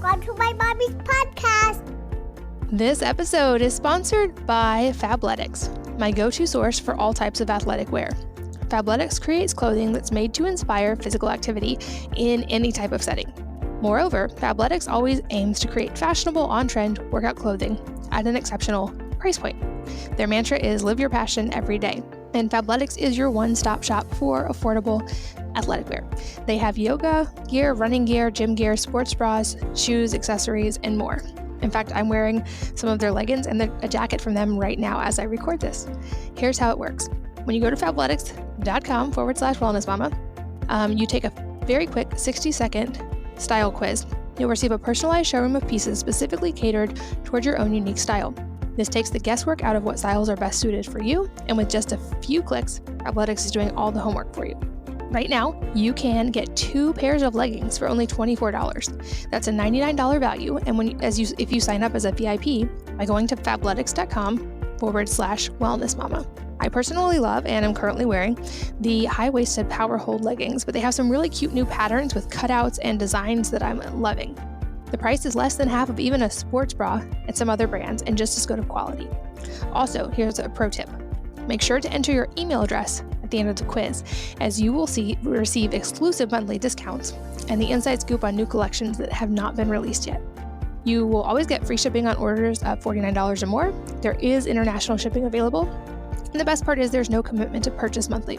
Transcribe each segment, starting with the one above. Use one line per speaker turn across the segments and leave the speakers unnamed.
Welcome to my mommy's podcast.
This episode is sponsored by Fabletics, my go-to source for all types of athletic wear. Fabletics creates clothing that's made to inspire physical activity in any type of setting. Moreover, Fabletics always aims to create fashionable, on-trend workout clothing at an exceptional price point. Their mantra is live your passion every day, and Fabletics is your one-stop shop for affordable athletic wear. They have yoga gear, running gear, gym gear, sports bras, shoes, accessories, and more. In fact, I'm wearing some of their leggings and a jacket from them right now as I record this. Here's how it works. When you go to fabletics.com/wellnessmama, you take a very quick 60-second style quiz. You'll receive a personalized showroom of pieces specifically catered towards your own unique style. This takes the guesswork out of what styles are best suited for you, and with just a few clicks, Fabletics is doing all the homework for you. Right now, you can get 2 pairs of leggings for only $24. That's a $99 value, and if you sign up as a VIP by going to fabletics.com/wellnessmama. I personally love and am currently wearing the high-waisted power hold leggings, but they have some really cute new patterns with cutouts and designs that I'm loving. The price is less than half of even a sports bra at some other brands and just as good of quality. Also, here's a pro tip. Make sure to enter your email address at the end of the quiz, as you will receive exclusive monthly discounts and the inside scoop on new collections that have not been released yet. You will always get free shipping on orders of $49 or more. There is international shipping available. And the best part is there's no commitment to purchase monthly.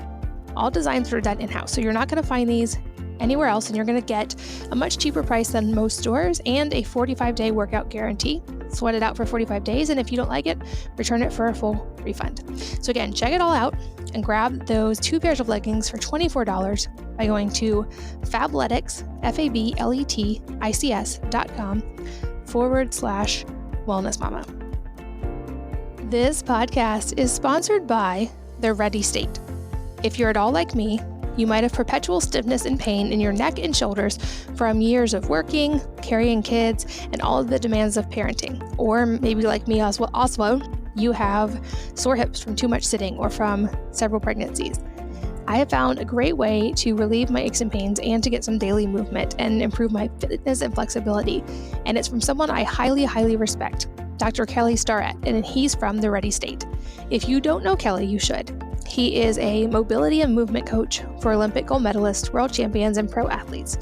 All designs are done in-house, so you're not going to find these anywhere else, and you're going to get a much cheaper price than most stores and a 45-day workout guarantee. Sweat it out for 45 days, and if you don't like it, return it for a full refund. So again, check it all out and grab those 2 pairs of leggings for $24 by going to Fabletics, fabletics.com/wellnessmama. This podcast is sponsored by The Ready State. If you're at all like me, you might have perpetual stiffness and pain in your neck and shoulders from years of working, carrying kids, and all of the demands of parenting. Or maybe like me also, you have sore hips from too much sitting or from several pregnancies. I have found a great way to relieve my aches and pains and to get some daily movement and improve my fitness and flexibility. And it's from someone I highly, highly respect, Dr. Kelly Starrett, and he's from The Ready State. If you don't know Kelly, you should. He is a mobility and movement coach for Olympic gold medalists, world champions, and pro athletes.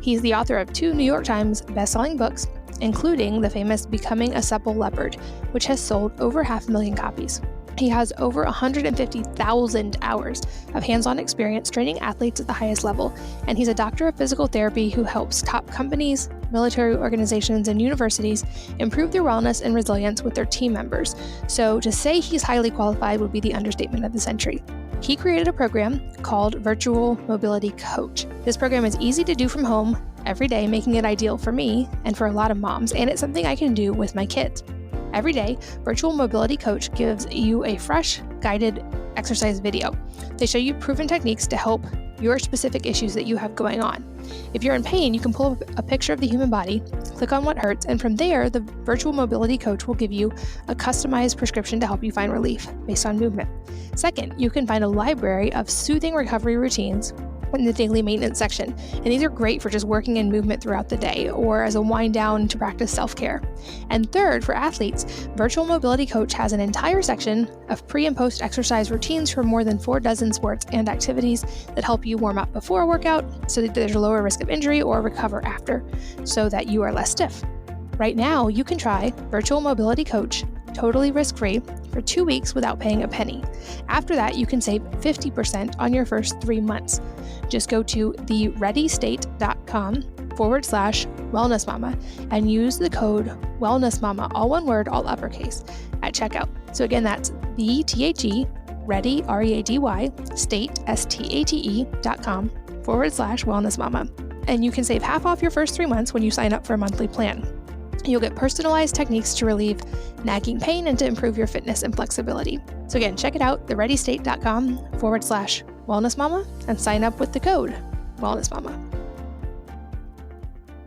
He's the author of 2 New York Times best-selling books, including the famous Becoming a Supple Leopard, which has sold over 500,000 copies. He has over 150,000 hours of hands-on experience training athletes at the highest level, and he's a doctor of physical therapy who helps top companies, military organizations, and universities improve their wellness and resilience with their team members. So to say he's highly qualified would be the understatement of the century. He created a program called Virtual Mobility Coach. This program is easy to do from home every day, making it ideal for me and for a lot of moms, and it's something I can do with my kids. Every day, Virtual Mobility Coach gives you a fresh, guided exercise video. They show you proven techniques to help your specific issues that you have going on. If you're in pain, you can pull up a picture of the human body, click on what hurts, and from there, the Virtual Mobility Coach will give you a customized prescription to help you find relief based on movement. Second, you can find a library of soothing recovery routines in the daily maintenance section, and these are great for just working in movement throughout the day or as a wind down to practice self-care. And third, for athletes, Virtual Mobility Coach has an entire section of pre and post exercise routines for more than 4 dozen sports and activities that help you warm up before a workout so that there's a lower risk of injury or recover after so that you are less stiff. Right now, you can try Virtual Mobility Coach totally risk-free for 2 weeks without paying a penny. After that, you can save 50% on your first 3 months. Just go to thereadystate.com/wellnessmama and use the code wellnessmama, all one word, all uppercase, at checkout. So again, that's ready, R-E-A-D-Y, state, STATE.com/wellnessmama. And you can save half off your first 3 months when you sign up for a monthly plan. You'll get personalized techniques to relieve nagging pain and to improve your fitness and flexibility. So again, check it out, thereadystate.com/wellnessmama, and sign up with the code wellnessmama.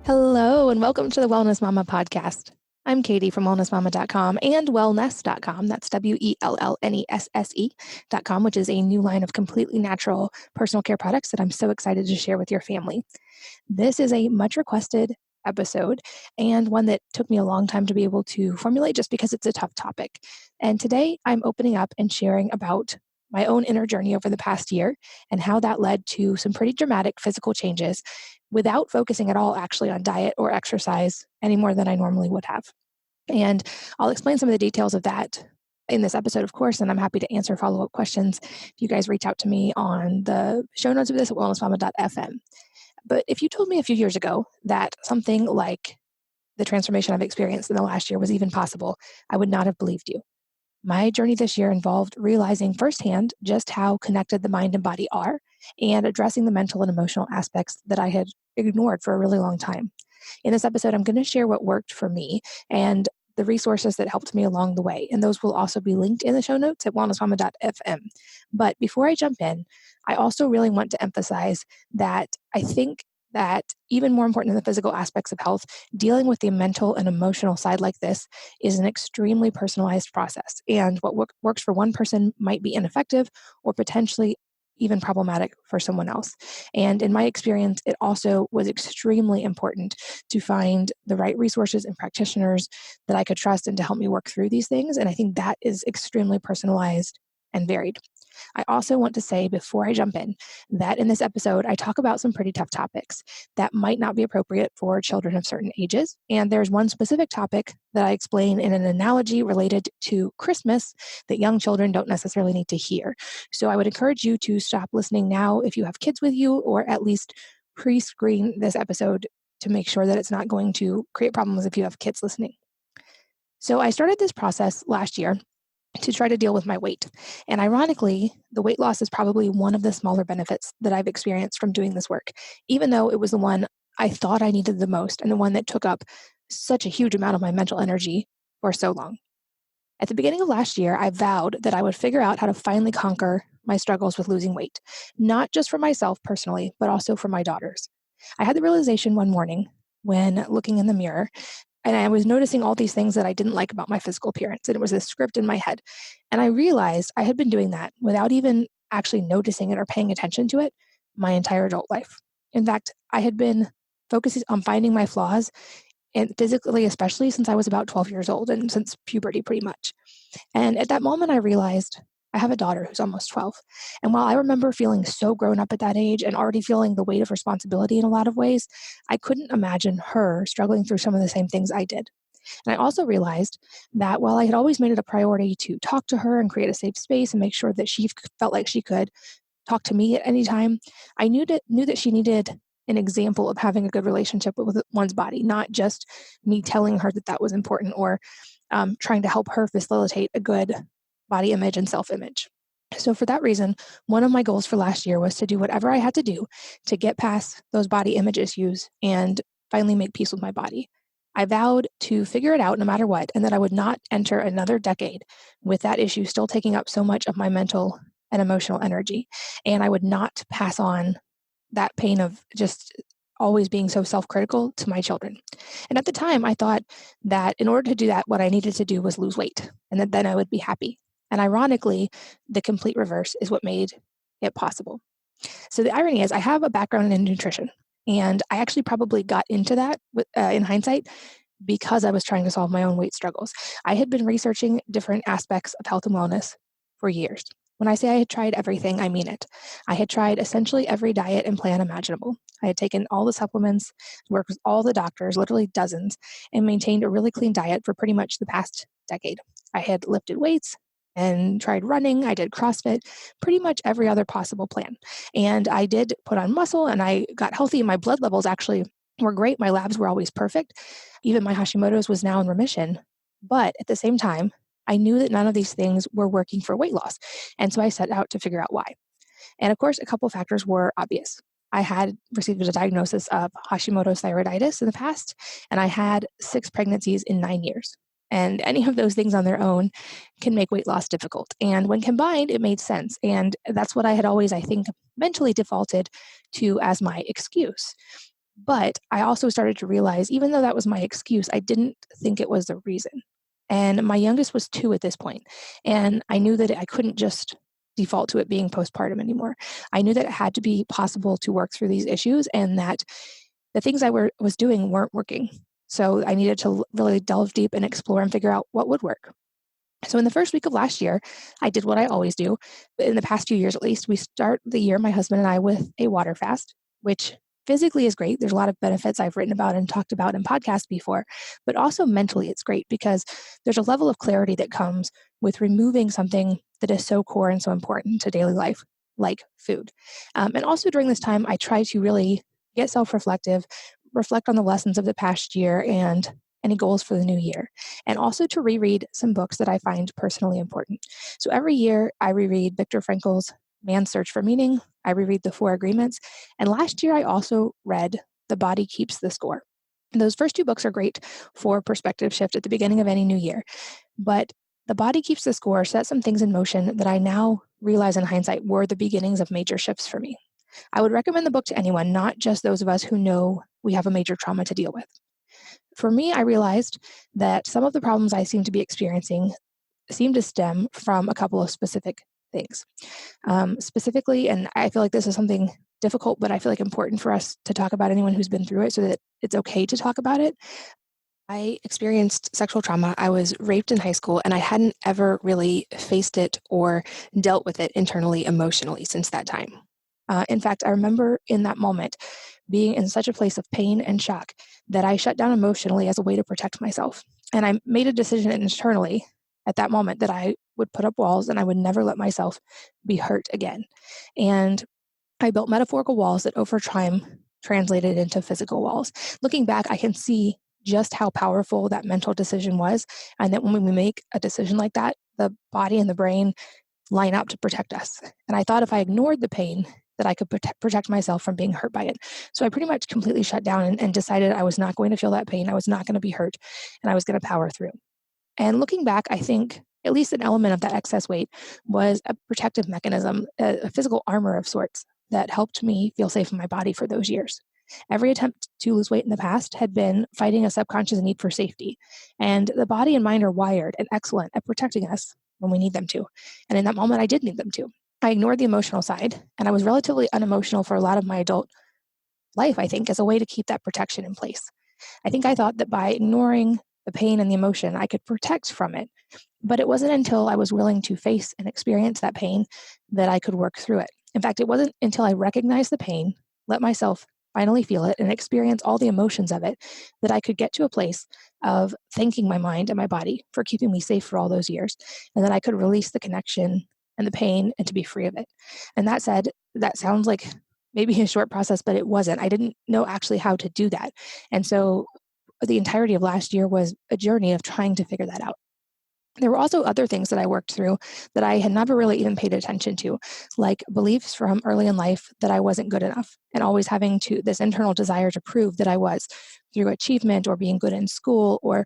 Hello, and welcome to the Wellness Mama podcast. I'm Katie from wellnessmama.com and wellness.com. That's WELLNESSE.com, which is a new line of completely natural personal care products that I'm so excited to share with your family. This is a much requested episode, and one that took me a long time to be able to formulate just because it's a tough topic. And today I'm opening up and sharing about my own inner journey over the past year and how that led to some pretty dramatic physical changes without focusing at all actually on diet or exercise any more than I normally would have. And I'll explain some of the details of that in this episode, of course, and I'm happy to answer follow-up questions if you guys reach out to me on the show notes of this at wellnessmama.fm. But if you told me a few years ago that something like the transformation I've experienced in the last year was even possible, I would not have believed you. My journey this year involved realizing firsthand just how connected the mind and body are and addressing the mental and emotional aspects that I had ignored for a really long time. In this episode, I'm going to share what worked for me and the resources that helped me along the way. And those will also be linked in the show notes at wellnessmama.fm. But before I jump in, I also really want to emphasize that I think that even more important than the physical aspects of health, dealing with the mental and emotional side like this is an extremely personalized process. And what works for one person might be ineffective or potentially even problematic for someone else. And in my experience, it also was extremely important to find the right resources and practitioners that I could trust and to help me work through these things. And I think that is extremely personalized and varied. I also want to say before I jump in that in this episode, I talk about some pretty tough topics that might not be appropriate for children of certain ages. And there's one specific topic that I explain in an analogy related to Christmas that young children don't necessarily need to hear. So I would encourage you to stop listening now if you have kids with you, or at least pre-screen this episode to make sure that it's not going to create problems if you have kids listening. So I started this process last year to try to deal with my weight. And ironically, the weight loss is probably one of the smaller benefits that I've experienced from doing this work, even though it was the one I thought I needed the most and the one that took up such a huge amount of my mental energy for so long. At the beginning of last year, I vowed that I would figure out how to finally conquer my struggles with losing weight, not just for myself personally, but also for my daughters. I had the realization one morning when looking in the mirror, and I was noticing all these things that I didn't like about my physical appearance. And it was a script in my head. And I realized I had been doing that without even actually noticing it or paying attention to it my entire adult life. In fact, I had been focusing on finding my flaws, and physically, especially since I was about 12 years old and since puberty pretty much. And at that moment, I realized I have a daughter who's almost 12. And while I remember feeling so grown up at that age and already feeling the weight of responsibility in a lot of ways, I couldn't imagine her struggling through some of the same things I did. And I also realized that while I had always made it a priority to talk to her and create a safe space and make sure that she felt like she could talk to me at any time, I knew that she needed an example of having a good relationship with one's body, not just me telling her that that was important or trying to help her facilitate a good body image and self-image. So for that reason, one of my goals for last year was to do whatever I had to do to get past those body image issues and finally make peace with my body. I vowed to figure it out no matter what, and that I would not enter another decade with that issue still taking up so much of my mental and emotional energy. And I would not pass on that pain of just always being so self-critical to my children. And at the time, I thought that in order to do that, what I needed to do was lose weight, and that then I would be happy. And ironically, the complete reverse is what made it possible. So the irony is I have a background in nutrition, and I actually probably got into that in hindsight because I was trying to solve my own weight struggles. I had been researching different aspects of health and wellness for years. When I say I had tried everything, I mean it. I had tried essentially every diet and plan imaginable. I had taken all the supplements, worked with all the doctors, literally dozens, and maintained a really clean diet for pretty much the past decade. I had lifted weights and tried running. I did CrossFit, pretty much every other possible plan. And I did put on muscle and I got healthy. My blood levels actually were great. My labs were always perfect. Even my Hashimoto's was now in remission. But at the same time, I knew that none of these things were working for weight loss. And so I set out to figure out why. And of course, a couple factors were obvious. I had received a diagnosis of Hashimoto's thyroiditis in the past, and I had 6 pregnancies in 9 years. And any of those things on their own can make weight loss difficult. And when combined, it made sense. And that's what I had always, I think, mentally defaulted to as my excuse. But I also started to realize, even though that was my excuse, I didn't think it was the reason. And my youngest was 2 at this point. And I knew that I couldn't just default to it being postpartum anymore. I knew that it had to be possible to work through these issues, and that the things I was doing weren't working. So I needed to really delve deep and explore and figure out what would work. So in the first week of last year, I did what I always do. In the past few years, at least, we start the year, my husband and I, with a water fast, which physically is great. There's a lot of benefits I've written about and talked about in podcasts before, but also mentally it's great because there's a level of clarity that comes with removing something that is so core and so important to daily life, like food. And also during this time, I try to really get self-reflective, reflect on the lessons of the past year and any goals for the new year, and also to reread some books that I find personally important. So every year I reread Viktor Frankl's Man's Search for Meaning, I reread The Four Agreements, and last year I also read The Body Keeps the Score. And those first two books are great for perspective shift at the beginning of any new year, but The Body Keeps the Score set some things in motion that I now realize in hindsight were the beginnings of major shifts for me. I would recommend the book to anyone, not just those of us who know we have a major trauma to deal with. For me, I realized that some of the problems I seem to be experiencing seem to stem from a couple of specific things. Specifically, and I feel like this is something difficult, but I feel like important for us to talk about anyone who's been through it so that it's okay to talk about it. I experienced sexual trauma. I was raped in high school, and I hadn't ever really faced it or dealt with it internally, emotionally since that time. In fact, I remember in that moment being in such a place of pain and shock that I shut down emotionally as a way to protect myself. And I made a decision internally at that moment that I would put up walls and I would never let myself be hurt again. And I built metaphorical walls that over time translated into physical walls. Looking back, I can see just how powerful that mental decision was. And that when we make a decision like that, the body and the brain line up to protect us. And I thought if I ignored the pain, that I could protect myself from being hurt by it. So I pretty much completely shut down and decided I was not going to feel that pain. I was not going to be hurt, and I was going to power through. And looking back, I think at least an element of that excess weight was a protective mechanism, a physical armor of sorts that helped me feel safe in my body for those years. Every attempt to lose weight in the past had been fighting a subconscious need for safety. And the body and mind are wired and excellent at protecting us when we need them to. And in that moment, I did need them to. I ignored the emotional side, and I was relatively unemotional for a lot of my adult life, I think, as a way to keep that protection in place. I think I thought that by ignoring the pain and the emotion, I could protect from it. But it wasn't until I was willing to face and experience that pain that I could work through it. In fact, it wasn't until I recognized the pain, let myself finally feel it, and experience all the emotions of it that I could get to a place of thanking my mind and my body for keeping me safe for all those years, and then I could release the connection and the pain and to be free of it. And that said, that sounds like maybe a short process, but it wasn't. I didn't know actually how to do that. And so the entirety of last year was a journey of trying to figure that out. There were also other things that I worked through that I had never really even paid attention to, like beliefs from early in life that I wasn't good enough, and always having this internal desire to prove that I was through achievement or being good in school or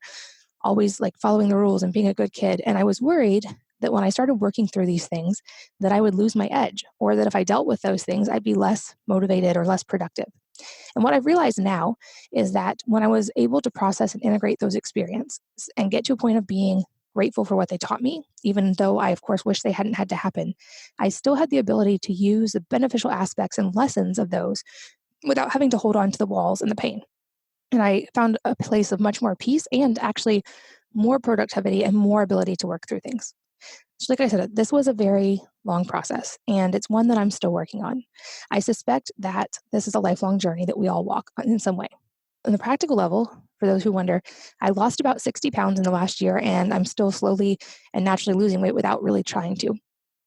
always like following the rules and being a good kid. And I was worried that when I started working through these things, that I would lose my edge, or that if I dealt with those things, I'd be less motivated or less productive. And what I've realized now is that when I was able to process and integrate those experiences and get to a point of being grateful for what they taught me, even though I, of course, wish they hadn't had to happen, I still had the ability to use the beneficial aspects and lessons of those without having to hold on to the walls and the pain. And I found a place of much more peace and actually more productivity and more ability to work through things. So like I said, this was a very long process, and it's one that I'm still working on. I suspect that this is a lifelong journey that we all walk in some way. On the practical level, for those who wonder, I lost about 60 pounds in the last year, and I'm still slowly and naturally losing weight without really trying to.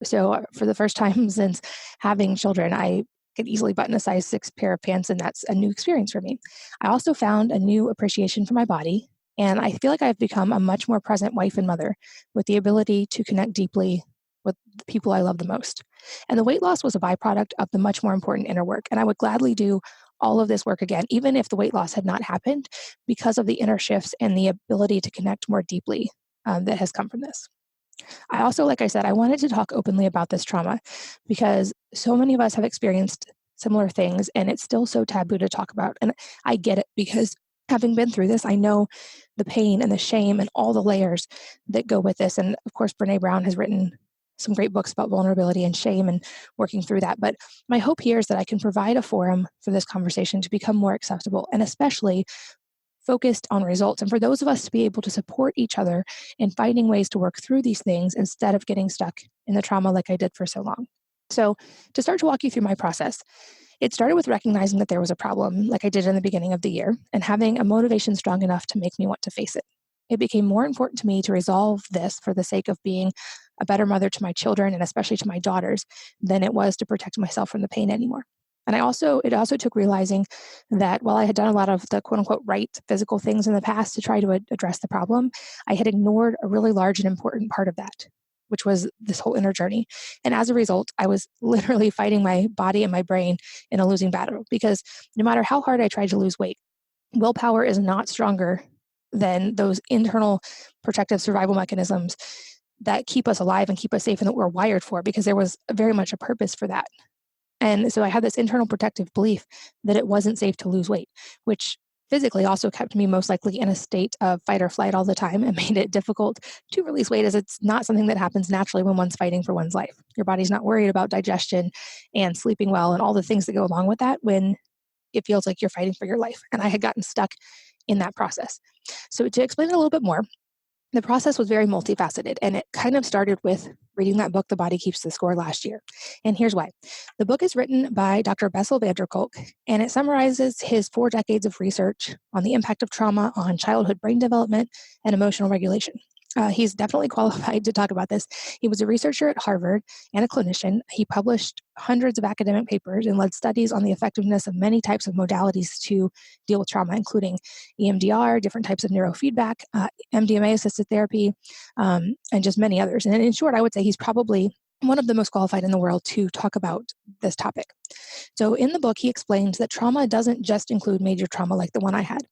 So for the first time since having children, I could easily button a size 6 pair of pants, and that's a new experience for me. I also found a new appreciation for my body, and I feel like I've become a much more present wife and mother with the ability to connect deeply with the people I love the most. And the weight loss was a byproduct of the much more important inner work. And I would gladly do all of this work again, even if the weight loss had not happened, because of the inner shifts and the ability to connect more deeply that has come from this. I also, like I said, I wanted to talk openly about this trauma because so many of us have experienced similar things, and it's still so taboo to talk about. And I get it, because having been through this, I know the pain and the shame and all the layers that go with this. And of course, Brene Brown has written some great books about vulnerability and shame and working through that. But my hope here is that I can provide a forum for this conversation to become more accessible and especially focused on results. And for those of us to be able to support each other in finding ways to work through these things instead of getting stuck in the trauma like I did for so long. So to start to walk you through my process, it started with recognizing that there was a problem like I did in the beginning of the year and having a motivation strong enough to make me want to face it. It became more important to me to resolve this for the sake of being a better mother to my children and especially to my daughters than it was to protect myself from the pain anymore. And it also took realizing that while I had done a lot of the quote unquote right physical things in the past to try to address the problem, I had ignored a really large and important part of that, which was this whole inner journey. And as a result, I was literally fighting my body and my brain in a losing battle because no matter how hard I tried to lose weight, willpower is not stronger than those internal protective survival mechanisms that keep us alive and keep us safe and that we're wired for, because there was very much a purpose for that. And so I had this internal protective belief that it wasn't safe to lose weight, which physically also kept me most likely in a state of fight or flight all the time and made it difficult to release weight, as it's not something that happens naturally when one's fighting for one's life. Your body's not worried about digestion and sleeping well and all the things that go along with that when it feels like you're fighting for your life. And I had gotten stuck in that process. So to explain it a little bit more, the process was very multifaceted, and it kind of started with reading that book, The Body Keeps the Score, last year. And here's why. The book is written by Dr. Bessel van der Kolk, and it summarizes his 4 decades of research on the impact of trauma on childhood brain development and emotional regulation. He's definitely qualified to talk about this. He was a researcher at Harvard and a clinician. He published hundreds of academic papers and led studies on the effectiveness of many types of modalities to deal with trauma, including EMDR, different types of neurofeedback, MDMA-assisted therapy, and just many others. And in short, I would say he's probably one of the most qualified in the world to talk about this topic. So in the book, he explains that trauma doesn't just include major trauma like the one I had.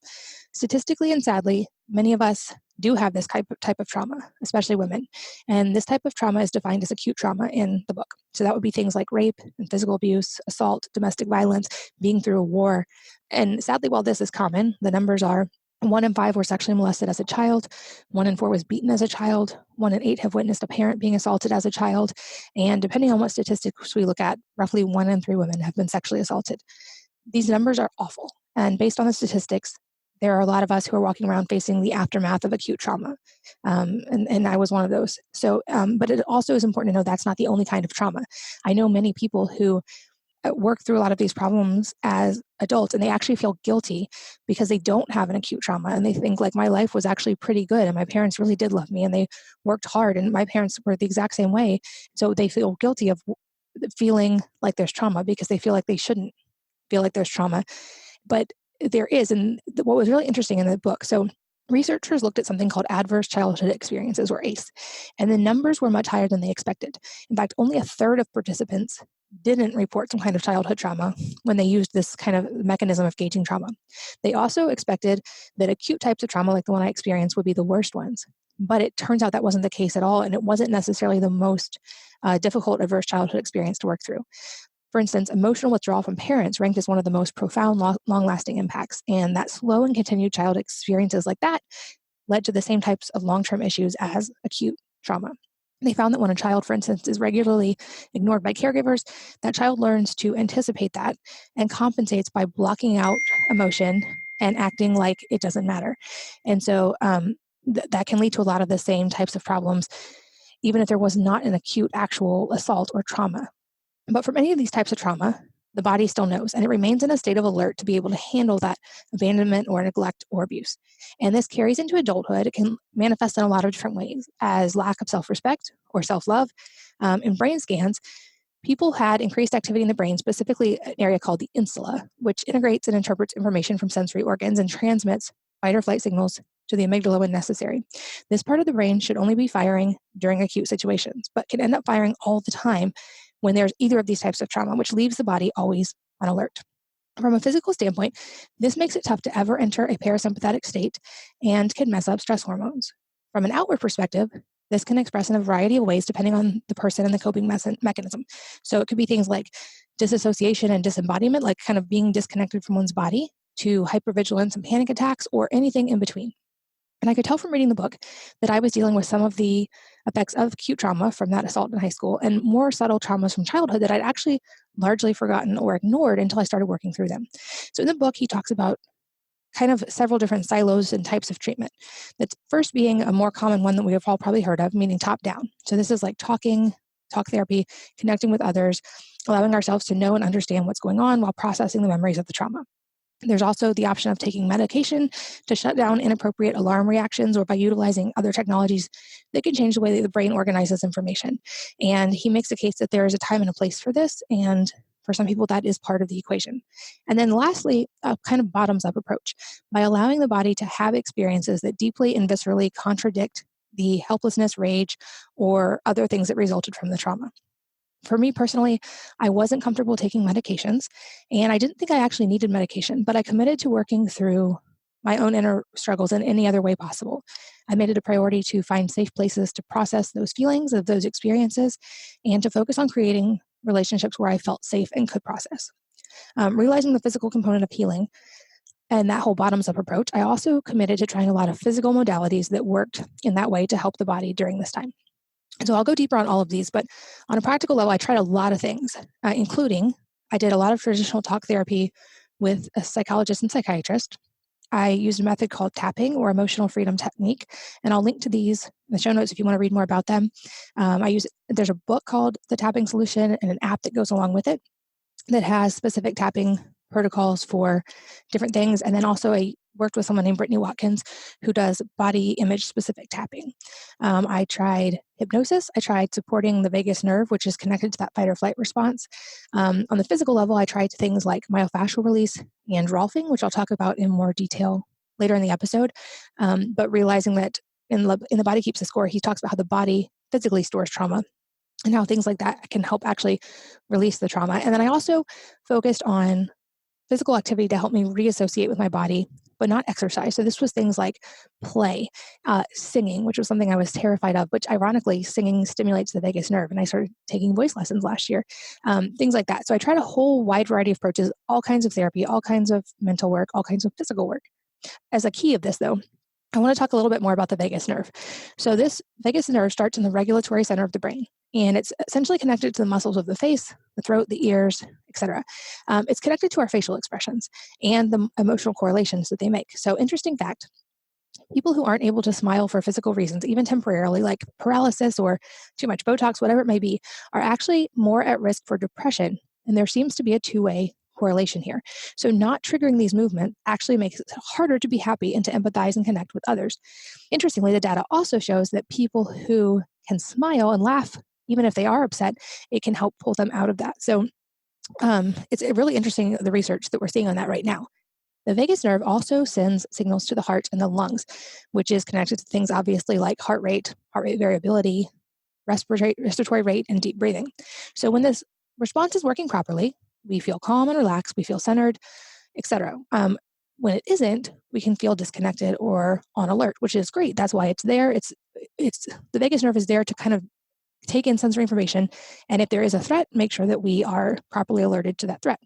Statistically and sadly, many of us do have this type of trauma, especially women. And this type of trauma is defined as acute trauma in the book. So that would be things like rape and physical abuse, assault, domestic violence, being through a war. And sadly, while this is common, the numbers are 1 in 5 were sexually molested as a child, 1 in 4 was beaten as a child, 1 in 8 have witnessed a parent being assaulted as a child, and depending on what statistics we look at, roughly 1 in 3 women have been sexually assaulted. These numbers are awful, and based on the statistics, there are a lot of us who are walking around facing the aftermath of acute trauma, and I was one of those. So, but it also is important to know that's not the only kind of trauma. I know many people who work through a lot of these problems as adults, and they actually feel guilty because they don't have an acute trauma, and they think like my life was actually pretty good, and my parents really did love me, and they worked hard, and my parents were the exact same way. So they feel guilty of feeling like there's trauma because they feel like they shouldn't feel like there's trauma, but there is. And what was really interesting in the book, so researchers looked at something called adverse childhood experiences, or ACE, and the numbers were much higher than they expected. In fact, only a third of participants didn't report some kind of childhood trauma when they used this kind of mechanism of gauging trauma. They also expected that acute types of trauma, like the one I experienced, would be the worst ones. But it turns out that wasn't the case at all, and it wasn't necessarily the most difficult adverse childhood experience to work through. For instance, emotional withdrawal from parents ranked as one of the most profound, long-lasting impacts, and that slow and continued child experiences like that led to the same types of long-term issues as acute trauma. They found that when a child, for instance, is regularly ignored by caregivers, that child learns to anticipate that and compensates by blocking out emotion and acting like it doesn't matter. And so that can lead to a lot of the same types of problems, even if there was not an acute actual assault or trauma. But for many of these types of trauma, the body still knows, and it remains in a state of alert to be able to handle that abandonment or neglect or abuse. And this carries into adulthood. It can manifest in a lot of different ways as lack of self-respect or self-love. In brain scans, people had increased activity in the brain, specifically an area called the insula, which integrates and interprets information from sensory organs and transmits fight or flight signals to the amygdala when necessary. This part of the brain should only be firing during acute situations, but can end up firing all the time when there's either of these types of trauma, which leaves the body always on alert. From a physical standpoint, this makes it tough to ever enter a parasympathetic state and can mess up stress hormones. From an outward perspective, this can express in a variety of ways depending on the person and the coping mechanism. So it could be things like disassociation and disembodiment, like kind of being disconnected from one's body, to hypervigilance and panic attacks, or anything in between. And I could tell from reading the book that I was dealing with some of the effects of acute trauma from that assault in high school and more subtle traumas from childhood that I'd actually largely forgotten or ignored until I started working through them. So in the book, he talks about kind of several different silos and types of treatment. That's first being a more common one that we have all probably heard of, meaning top down. So this is like talk therapy, connecting with others, allowing ourselves to know and understand what's going on while processing the memories of the trauma. There's also the option of taking medication to shut down inappropriate alarm reactions or by utilizing other technologies that can change the way that the brain organizes information. And he makes a case that there is a time and a place for this, and for some people that is part of the equation. And then lastly, a kind of bottoms up approach by allowing the body to have experiences that deeply and viscerally contradict the helplessness, rage, or other things that resulted from the trauma. For me personally, I wasn't comfortable taking medications, and I didn't think I actually needed medication, but I committed to working through my own inner struggles in any other way possible. I made it a priority to find safe places to process those feelings of those experiences and to focus on creating relationships where I felt safe and could process. Realizing the physical component of healing and that whole bottoms up approach, I also committed to trying a lot of physical modalities that worked in that way to help the body during this time. So I'll go deeper on all of these, but on a practical level, I tried a lot of things, including I did a lot of traditional talk therapy with a psychologist and psychiatrist. I used a method called tapping or emotional freedom technique, and I'll link to these in the show notes if you want to read more about them. There's a book called The Tapping Solution and an app that goes along with it that has specific tapping protocols for different things. And then also I worked with someone named Brittany Watkins who does body image specific tapping. I tried hypnosis. I tried supporting the vagus nerve, which is connected to that fight or flight response. On the physical level, I tried things like myofascial release and Rolfing, which I'll talk about in more detail later in the episode. But realizing that in The Body Keeps the Score, he talks about how the body physically stores trauma and how things like that can help actually release the trauma. And then I also focused on physical activity to help me reassociate with my body, but not exercise. So this was things like play, singing, which was something I was terrified of, which ironically, singing stimulates the vagus nerve. And I started taking voice lessons last year, things like that. So I tried a whole wide variety of approaches, all kinds of therapy, all kinds of mental work, all kinds of physical work. As a key of this, though, I want to talk a little bit more about the vagus nerve. So this vagus nerve starts in the regulatory center of the brain, and it's essentially connected to the muscles of the face, the throat, the ears, etc. It's connected to our facial expressions and the emotional correlations that they make. So interesting fact, people who aren't able to smile for physical reasons, even temporarily, like paralysis or too much Botox, whatever it may be, are actually more at risk for depression. And there seems to be a two-way correlation here. So not triggering these movements actually makes it harder to be happy and to empathize and connect with others. Interestingly, the data also shows that people who can smile and laugh, even if they are upset, it can help pull them out of that. So it's really interesting, the research that we're seeing on that right now. The vagus nerve also sends signals to the heart and the lungs, which is connected to things obviously like heart rate variability, respiratory rate, and deep breathing. So when this response is working properly, we feel calm and relaxed, we feel centered, etc. When it isn't, we can feel disconnected or on alert, which is great. That's why it's there. It's the vagus nerve is there to kind of take in sensory information, and if there is a threat, make sure that we are properly alerted to that threat.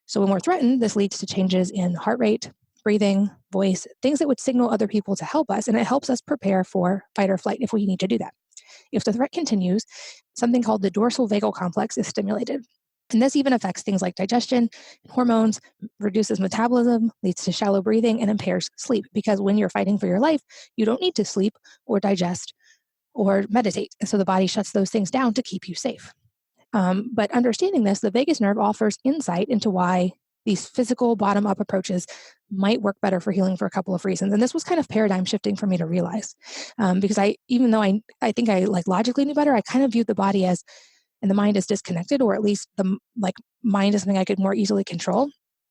So when we're threatened, this leads to changes in heart rate, breathing, voice, things that would signal other people to help us, and it helps us prepare for fight or flight if we need to do that. If the threat continues, something called the dorsal vagal complex is stimulated. And this even affects things like digestion, hormones, reduces metabolism, leads to shallow breathing, and impairs sleep. Because when you're fighting for your life, you don't need to sleep or digest or meditate. And so the body shuts those things down to keep you safe. But understanding this, the vagus nerve offers insight into why these physical bottom-up approaches might work better for healing for a couple of reasons. And this was kind of paradigm shifting for me to realize. Because even though I think I logically knew better, I kind of viewed the body as and the mind is disconnected, or at least the mind is something I could more easily control.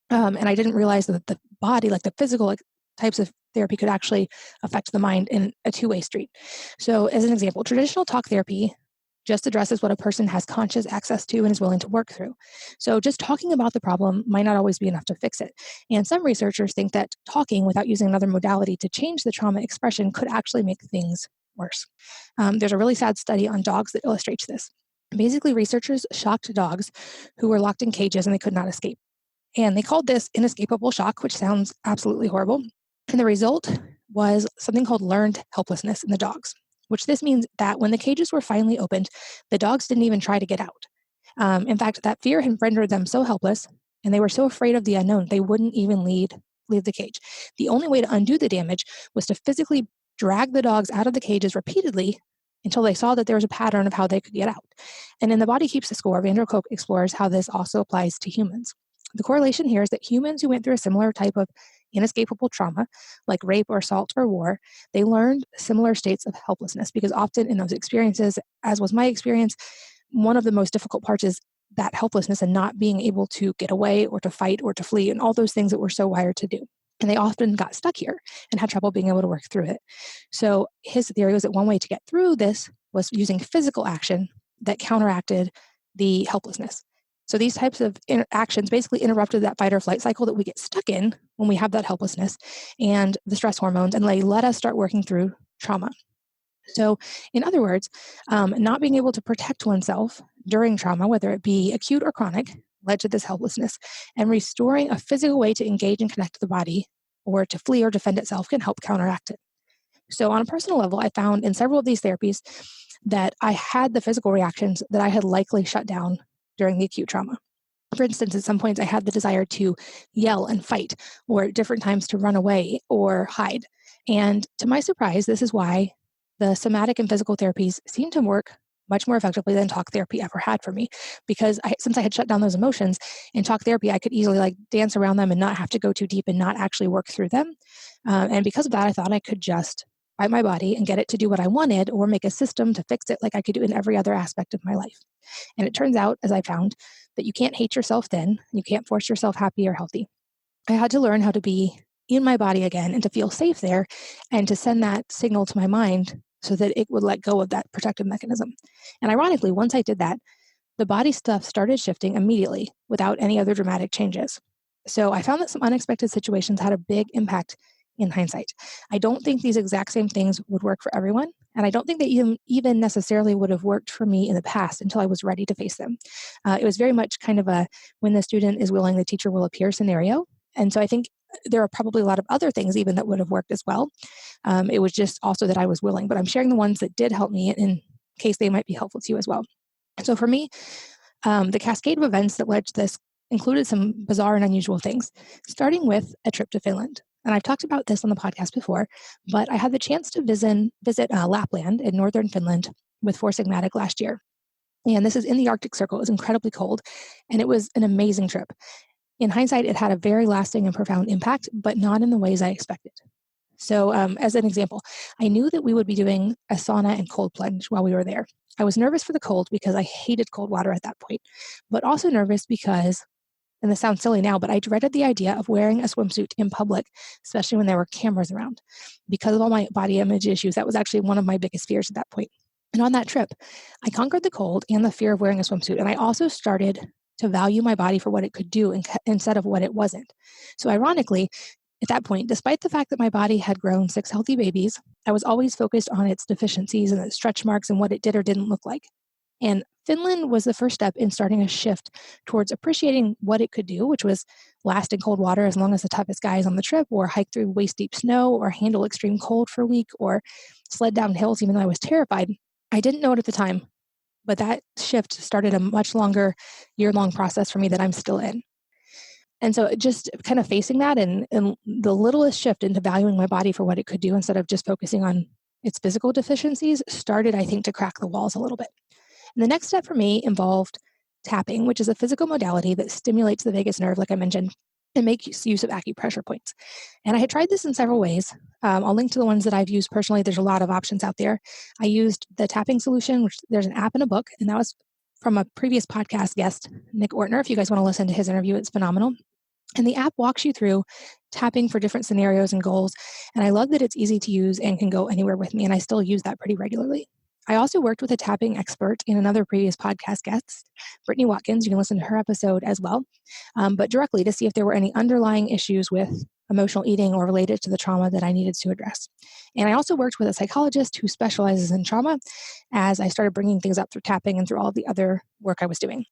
And I didn't realize that the body, like the physical types of therapy, could actually affect the mind in a two-way street. So as an example, traditional talk therapy just addresses what a person has conscious access to and is willing to work through. So just talking about the problem might not always be enough to fix it. And some researchers think that talking without using another modality to change the trauma expression could actually make things worse. There's a really sad study on dogs that illustrates this. Basically, researchers shocked dogs who were locked in cages and they could not escape. And they called this inescapable shock, which sounds absolutely horrible. And the result was something called learned helplessness in the dogs, which this means that when the cages were finally opened, the dogs didn't even try to get out. In fact, that fear had rendered them so helpless, and they were so afraid of the unknown, they wouldn't even leave the cage. The only way to undo the damage was to physically drag the dogs out of the cages repeatedly until they saw that there was a pattern of how they could get out. And in The Body Keeps the Score, Van der Kolk explores how this also applies to humans. The correlation here is that humans who went through a similar type of inescapable trauma, like rape or assault or war, they learned similar states of helplessness, because often in those experiences, as was my experience, one of the most difficult parts is that helplessness and not being able to get away or to fight or to flee and all those things that we're so wired to do. And they often got stuck here and had trouble being able to work through it. So his theory was that one way to get through this was using physical action that counteracted the helplessness. So these types of actions basically interrupted that fight or flight cycle that we get stuck in when we have that helplessness and the stress hormones, and they let us start working through trauma. So in other words, not being able to protect oneself during trauma, whether it be acute or chronic, led to this helplessness. And restoring a physical way to engage and connect to the body or to flee or defend itself can help counteract it. So on a personal level, I found in several of these therapies that I had the physical reactions that I had likely shut down during the acute trauma. For instance, at some points I had the desire to yell and fight, or at different times to run away or hide. And to my surprise, this is why the somatic and physical therapies seem to work much more effectively than talk therapy ever had for me, because since I had shut down those emotions, in talk therapy, I could easily dance around them and not have to go too deep and not actually work through them. And because of that, I thought I could just fight my body and get it to do what I wanted, or make a system to fix it like I could do in every other aspect of my life. And it turns out, as I found, that you can't hate yourself then. You can't force yourself happy or healthy. I had to learn how to be in my body again and to feel safe there, and to send that signal to my mind so that it would let go of that protective mechanism. And ironically, once I did that, the body stuff started shifting immediately without any other dramatic changes. So I found that some unexpected situations had a big impact in hindsight. I don't think these exact same things would work for everyone, and I don't think they even necessarily would have worked for me in the past until I was ready to face them. It was very much kind of a when the student is willing, the teacher will appear scenario. And so I think there are probably a lot of other things even that would have worked as well. It was just also that I was willing, but I'm sharing the ones that did help me in case they might be helpful to you as well. So for me, the cascade of events that led to this included some bizarre and unusual things, starting with a trip to Finland. And I've talked about this on the podcast before, but I had the chance to visit Lapland in northern Finland with Four Sigmatic last year. And this is in the Arctic Circle. It was incredibly cold, and it was an amazing trip. In hindsight, it had a very lasting and profound impact, but not in the ways I expected. So as an example, I knew that we would be doing a sauna and cold plunge while we were there. I was nervous for the cold because I hated cold water at that point, but also nervous because, and this sounds silly now, but I dreaded the idea of wearing a swimsuit in public, especially when there were cameras around. Because of all my body image issues, that was actually one of my biggest fears at that point. And on that trip, I conquered the cold and the fear of wearing a swimsuit, and I also started to value my body for what it could do instead of what it wasn't. So ironically, at that point, despite the fact that my body had grown 6 healthy babies, I was always focused on its deficiencies and its stretch marks and what it did or didn't look like. And Finland was the first step in starting a shift towards appreciating what it could do, which was last in cold water as long as the toughest guys on the trip, or hike through waist-deep snow, or handle extreme cold for a week, or sled down hills even though I was terrified. I didn't know it at the time, but that shift started a much longer, year-long process for me that I'm still in. And so just kind of facing that and the littlest shift into valuing my body for what it could do instead of just focusing on its physical deficiencies started, I think, to crack the walls a little bit. And the next step for me involved tapping, which is a physical modality that stimulates the vagus nerve, like I mentioned, and makes use of acupressure points. And I had tried this in several ways. I'll link to the ones that I've used personally. There's a lot of options out there. I used the tapping solution, which there's an app and a book, and that was from a previous podcast guest, Nick Ortner. If you guys want to listen to his interview, it's phenomenal. And the app walks you through tapping for different scenarios and goals. And I love that it's easy to use and can go anywhere with me. And I still use that pretty regularly. I also worked with a tapping expert in another previous podcast guest, Brittany Watkins. You can listen to her episode as well, but directly to see if there were any underlying issues with emotional eating or related to the trauma that I needed to address. And I also worked with a psychologist who specializes in trauma as I started bringing things up through tapping and through all the other work I was doing.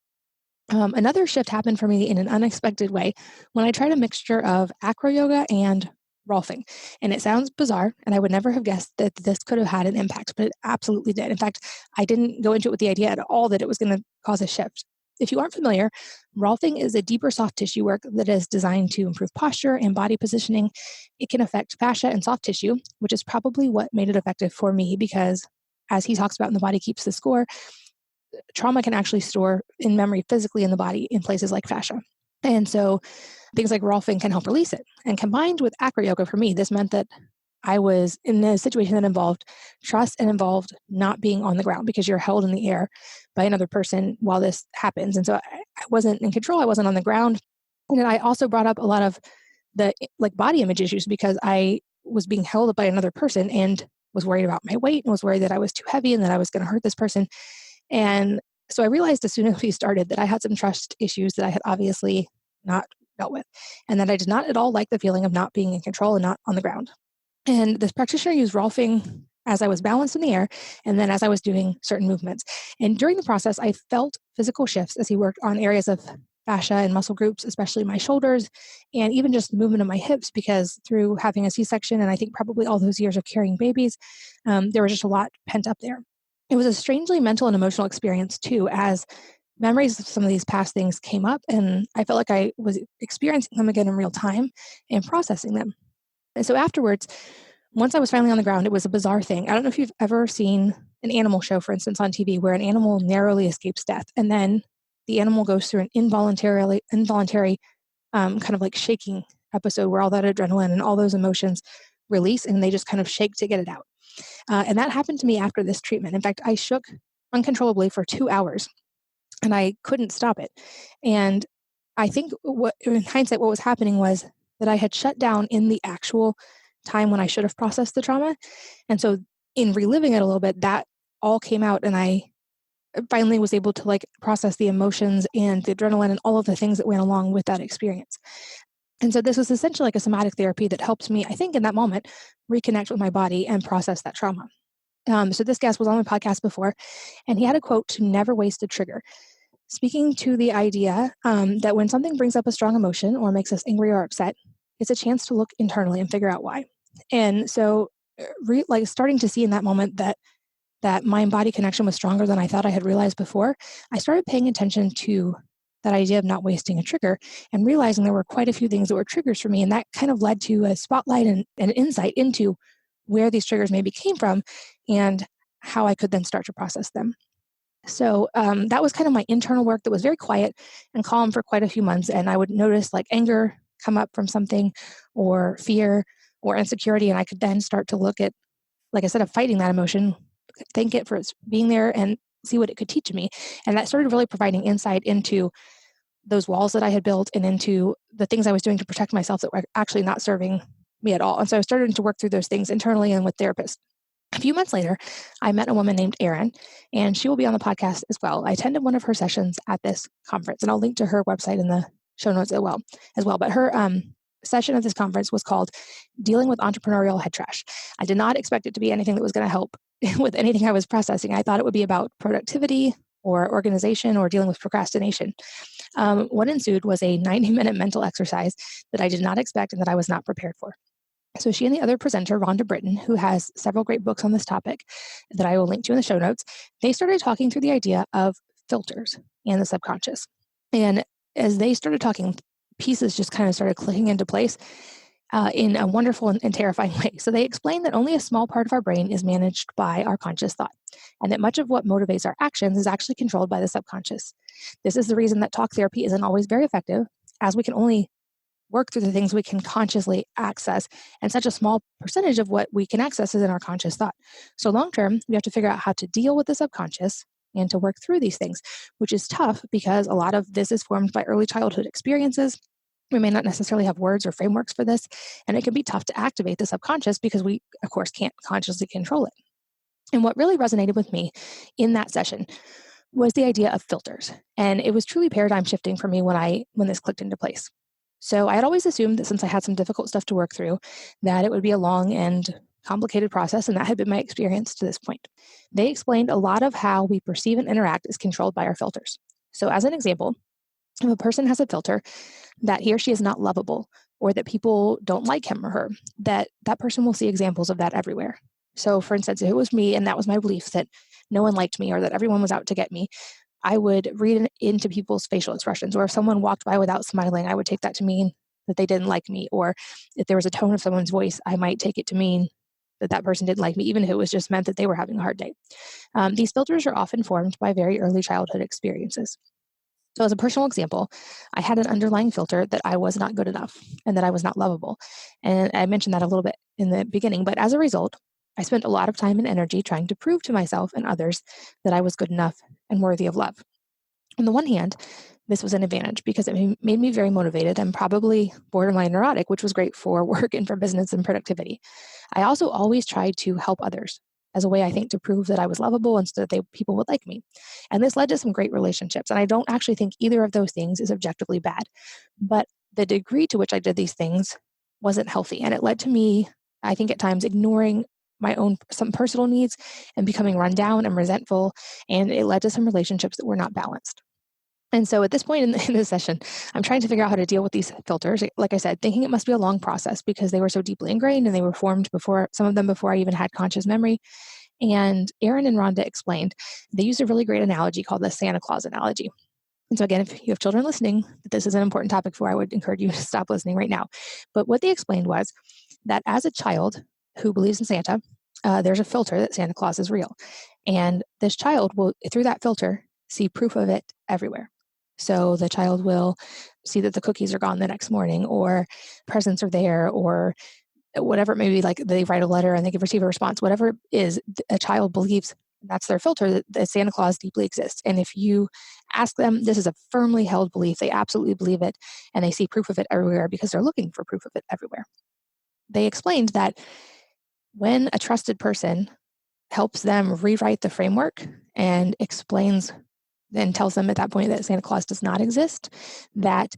Another shift happened for me in an unexpected way when I tried a mixture of acro yoga and Rolfing. And it sounds bizarre, and I would never have guessed that this could have had an impact, but it absolutely did. In fact, I didn't go into it with the idea at all that it was going to cause a shift. If you aren't familiar, Rolfing is a deeper soft tissue work that is designed to improve posture and body positioning. It can affect fascia and soft tissue, which is probably what made it effective for me because, as he talks about in The Body Keeps the Score, trauma can actually store in memory physically in the body in places like fascia. And so things like Rolfing can help release it. And combined with acro yoga for me, this meant that I was in a situation that involved trust and involved not being on the ground because you're held in the air by another person while this happens. And so I wasn't in control. I wasn't on the ground. And then I also brought up a lot of the body image issues because I was being held by another person and was worried about my weight and was worried that I was too heavy and that I was going to hurt this person. And so I realized as soon as we started that I had some trust issues that I had obviously not dealt with, and that I did not at all like the feeling of not being in control and not on the ground. And this practitioner used Rolfing as I was balanced in the air and then as I was doing certain movements. And during the process, I felt physical shifts as he worked on areas of fascia and muscle groups, especially my shoulders, and even just movement of my hips, because through having a C-section and I think probably all those years of carrying babies, there was just a lot pent up there. It was a strangely mental and emotional experience too, as memories of some of these past things came up and I felt like I was experiencing them again in real time and processing them. And so afterwards, once I was finally on the ground, it was a bizarre thing. I don't know if you've ever seen an animal show, for instance, on TV, where an animal narrowly escapes death, and then the animal goes through an involuntary kind of like shaking episode where all that adrenaline and all those emotions release, and they just kind of shake to get it out. And that happened to me after this treatment. In fact, I shook uncontrollably for 2 hours, and I couldn't stop it. And I think in hindsight, what was happening was that I had shut down in the actual time when I should have processed the trauma. And so in reliving it a little bit, that all came out and I finally was able to process the emotions and the adrenaline and all of the things that went along with that experience. And so this was essentially like a somatic therapy that helps me, I think in that moment, reconnect with my body and process that trauma. So this guest was on my podcast before, and he had a quote to never waste a trigger, speaking to the idea that when something brings up a strong emotion or makes us angry or upset, it's a chance to look internally and figure out why. And so starting to see in that moment that mind-body connection was stronger than I thought I had realized before, I started paying attention to that idea of not wasting a trigger and realizing there were quite a few things that were triggers for me. And that kind of led to a spotlight and an insight into where these triggers maybe came from and how I could then start to process them. So that was kind of my internal work that was very quiet and calm for quite a few months. And I would notice anger come up from something or fear or insecurity. And I could then start to look at, instead of fighting that emotion, thank it for its being there and see what it could teach me. And that started really providing insight into those walls that I had built and into the things I was doing to protect myself that were actually not serving me at all. And so I started to work through those things internally and with therapists. A few months later, I met a woman named Erin, and she will be on the podcast as well. I attended one of her sessions at this conference, and I'll link to her website in the show notes as well. But her session at this conference was called Dealing with Entrepreneurial Head Trash. I did not expect it to be anything that was going to help with anything I was processing. I thought it would be about productivity or organization or dealing with procrastination. What ensued was a 90-minute mental exercise that I did not expect and that I was not prepared for. So she and the other presenter, Rhonda Britton, who has several great books on this topic that I will link to in the show notes, they started talking through the idea of filters and the subconscious. And as they started talking, pieces just kind of started clicking into place in a wonderful and terrifying way. So they explained that only a small part of our brain is managed by our conscious thought, and that much of what motivates our actions is actually controlled by the subconscious. This is the reason that talk therapy isn't always very effective, as we can only work through the things we can consciously access, and such a small percentage of what we can access is in our conscious thought. So long term, we have to figure out how to deal with the subconscious and to work through these things, which is tough because a lot of this is formed by early childhood experiences. We may not necessarily have words or frameworks for this, and it can be tough to activate the subconscious because we, of course, can't consciously control it. And what really resonated with me in that session was the idea of filters. And it was truly paradigm shifting for me when this clicked into place. So I had always assumed that since I had some difficult stuff to work through, that it would be a long and complicated process, and that had been my experience to this point. They explained a lot of how we perceive and interact is controlled by our filters. So as an example, if a person has a filter that he or she is not lovable, or that people don't like him or her, that person will see examples of that everywhere. So for instance, if it was me and that was my belief that no one liked me or that everyone was out to get me, I would read into people's facial expressions. Or if someone walked by without smiling, I would take that to mean that they didn't like me. Or if there was a tone of someone's voice, I might take it to mean that that person didn't like me, even if it was just meant that they were having a hard day. These filters are often formed by very early childhood experiences. So as a personal example, I had an underlying filter that I was not good enough and that I was not lovable. And I mentioned that a little bit in the beginning, but as a result, I spent a lot of time and energy trying to prove to myself and others that I was good enough and worthy of love. On the one hand, this was an advantage because it made me very motivated and probably borderline neurotic, which was great for work and for business and productivity. I also always tried to help others as a way, I think, to prove that I was lovable and so that people would like me. And this led to some great relationships. And I don't actually think either of those things is objectively bad. But the degree to which I did these things wasn't healthy. And it led to me, I think, at times ignoring my own some personal needs and becoming run down and resentful. And it led to some relationships that were not balanced. And so at this point in this session, I'm trying to figure out how to deal with these filters. Like I said, thinking it must be a long process because they were so deeply ingrained and they were formed before, some of them before I even had conscious memory. And Erin and Rhonda explained, they used a really great analogy called the Santa Claus analogy. And so again, if you have children listening, this is an important topic for, I would encourage you to stop listening right now. But what they explained was that as a child who believes in Santa, there's a filter that Santa Claus is real. And this child will, through that filter, see proof of it everywhere. So the child will see that the cookies are gone the next morning, or presents are there, or whatever it may be, like they write a letter and they receive a response. Whatever it is, a child believes that's their filter, that Santa Claus deeply exists. And if you ask them, this is a firmly held belief. They absolutely believe it, and they see proof of it everywhere because they're looking for proof of it everywhere. They explained that when a trusted person helps them rewrite the framework and explains and tells them at that point that Santa Claus does not exist, that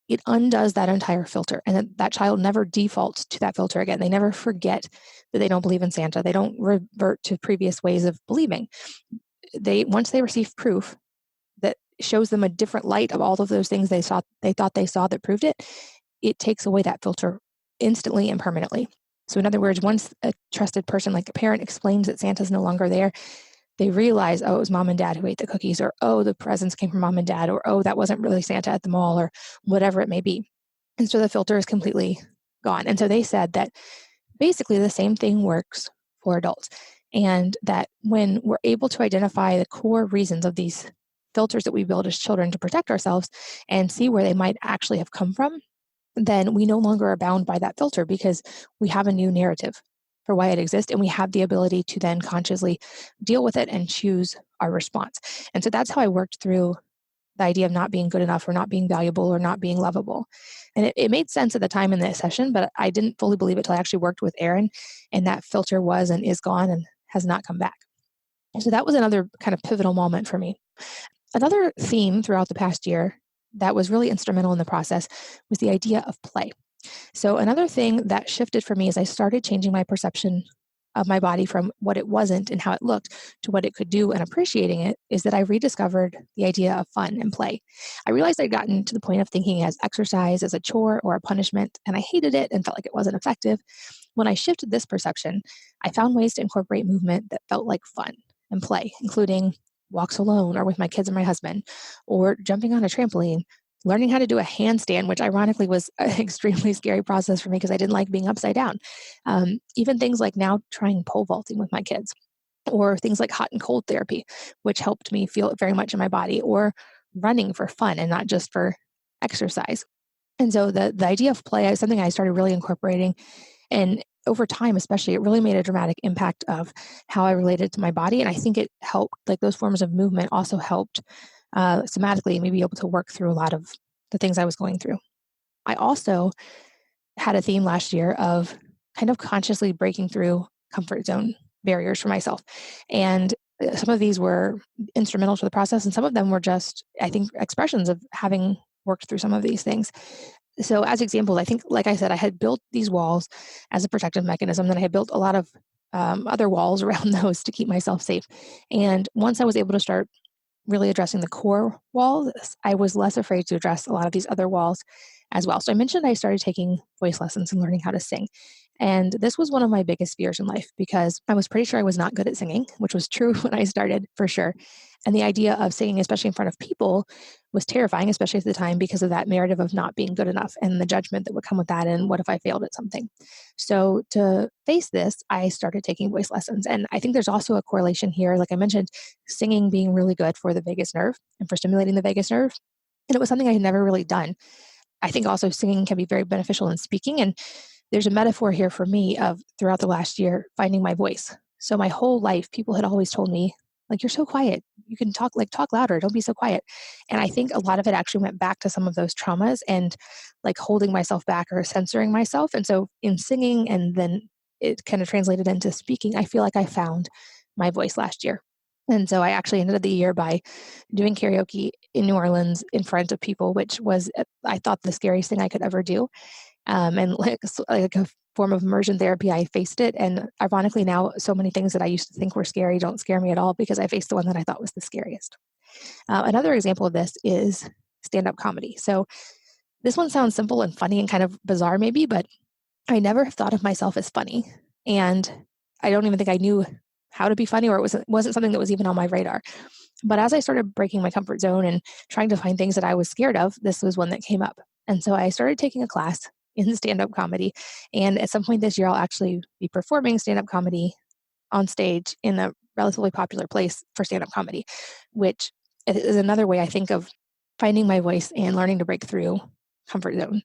it undoes that entire filter, and that child never defaults to that filter again. They never forget that they don't believe in Santa. They don't revert to previous ways of believing. Once they receive proof that shows them a different light of all of those things they thought they saw that proved it, it takes away that filter instantly and permanently. So in other words, once a trusted person like a parent explains that Santa's no longer there, they realize, oh, it was mom and dad who ate the cookies, or, oh, the presents came from mom and dad, or, oh, that wasn't really Santa at the mall, or whatever it may be. And so the filter is completely gone. And so they said that basically the same thing works for adults. And that when we're able to identify the core reasons of these filters that we build as children to protect ourselves and see where they might actually have come from, then we no longer are bound by that filter because we have a new narrative for why it exists, and we have the ability to then consciously deal with it and choose our response. And so that's how I worked through the idea of not being good enough or not being valuable or not being lovable. And it made sense at the time in the session, but I didn't fully believe it till I actually worked with Erin, and that filter was and is gone and has not come back. And so that was another kind of pivotal moment for me. Another theme throughout the past year that was really instrumental in the process was the idea of play. So another thing that shifted for me as I started changing my perception of my body from what it wasn't and how it looked to what it could do and appreciating it is that I rediscovered the idea of fun and play. I realized I'd gotten to the point of thinking as exercise as a chore or a punishment, and I hated it and felt like it wasn't effective. When I shifted this perception, I found ways to incorporate movement that felt like fun and play, including walks alone or with my kids and my husband, or jumping on a trampoline, learning how to do a handstand, which ironically was an extremely scary process for me because I didn't like being upside down. Even things like now trying pole vaulting with my kids, or things like hot and cold therapy, which helped me feel it very much in my body, or running for fun and not just for exercise. And so the idea of play is something I started really incorporating. And over time, especially, it really made a dramatic impact of how I related to my body. And I think it helped, like those forms of movement also helped somatically me be able to work through a lot of the things I was going through. I also had a theme last year of kind of consciously breaking through comfort zone barriers for myself. And some of these were instrumental to the process, and some of them were just, I think, expressions of having worked through some of these things. So as examples, I think, like I said, I had built these walls as a protective mechanism, and I had built a lot of other walls around those to keep myself safe. And once I was able to start really addressing the core walls, I was less afraid to address a lot of these other walls as well. So I mentioned I started taking voice lessons and learning how to sing. And this was one of my biggest fears in life because I was pretty sure I was not good at singing, which was true when I started for sure. And the idea of singing, especially in front of people, was terrifying, especially at the time because of that narrative of not being good enough and the judgment that would come with that. And what if I failed at something? So to face this, I started taking voice lessons. And I think there's also a correlation here. Like I mentioned, singing being really good for the vagus nerve and for stimulating the vagus nerve. And it was something I had never really done. I think also singing can be very beneficial in speaking. And there's a metaphor here for me of throughout the last year, finding my voice. So my whole life, people had always told me, like, you're so quiet. You can talk louder. Don't be so quiet. And I think a lot of it actually went back to some of those traumas and like holding myself back or censoring myself. And so in singing and then it kind of translated into speaking, I feel like I found my voice last year. And so I actually ended the year by doing karaoke in New Orleans in front of people, which was, I thought, the scariest thing I could ever do. And like a form of immersion therapy, I faced it. And ironically now, so many things that I used to think were scary don't scare me at all because I faced the one that I thought was the scariest. Another example of this is stand-up comedy. So this one sounds simple and funny and kind of bizarre maybe, but I never have thought of myself as funny. And I don't even think I knew how to be funny, or it wasn't something that was even on my radar. But as I started breaking my comfort zone and trying to find things that I was scared of, this was one that came up. And so I started taking a class in stand-up comedy. And at some point this year, I'll actually be performing stand-up comedy on stage in a relatively popular place for stand-up comedy, which is another way I think of finding my voice and learning to break through comfort zone.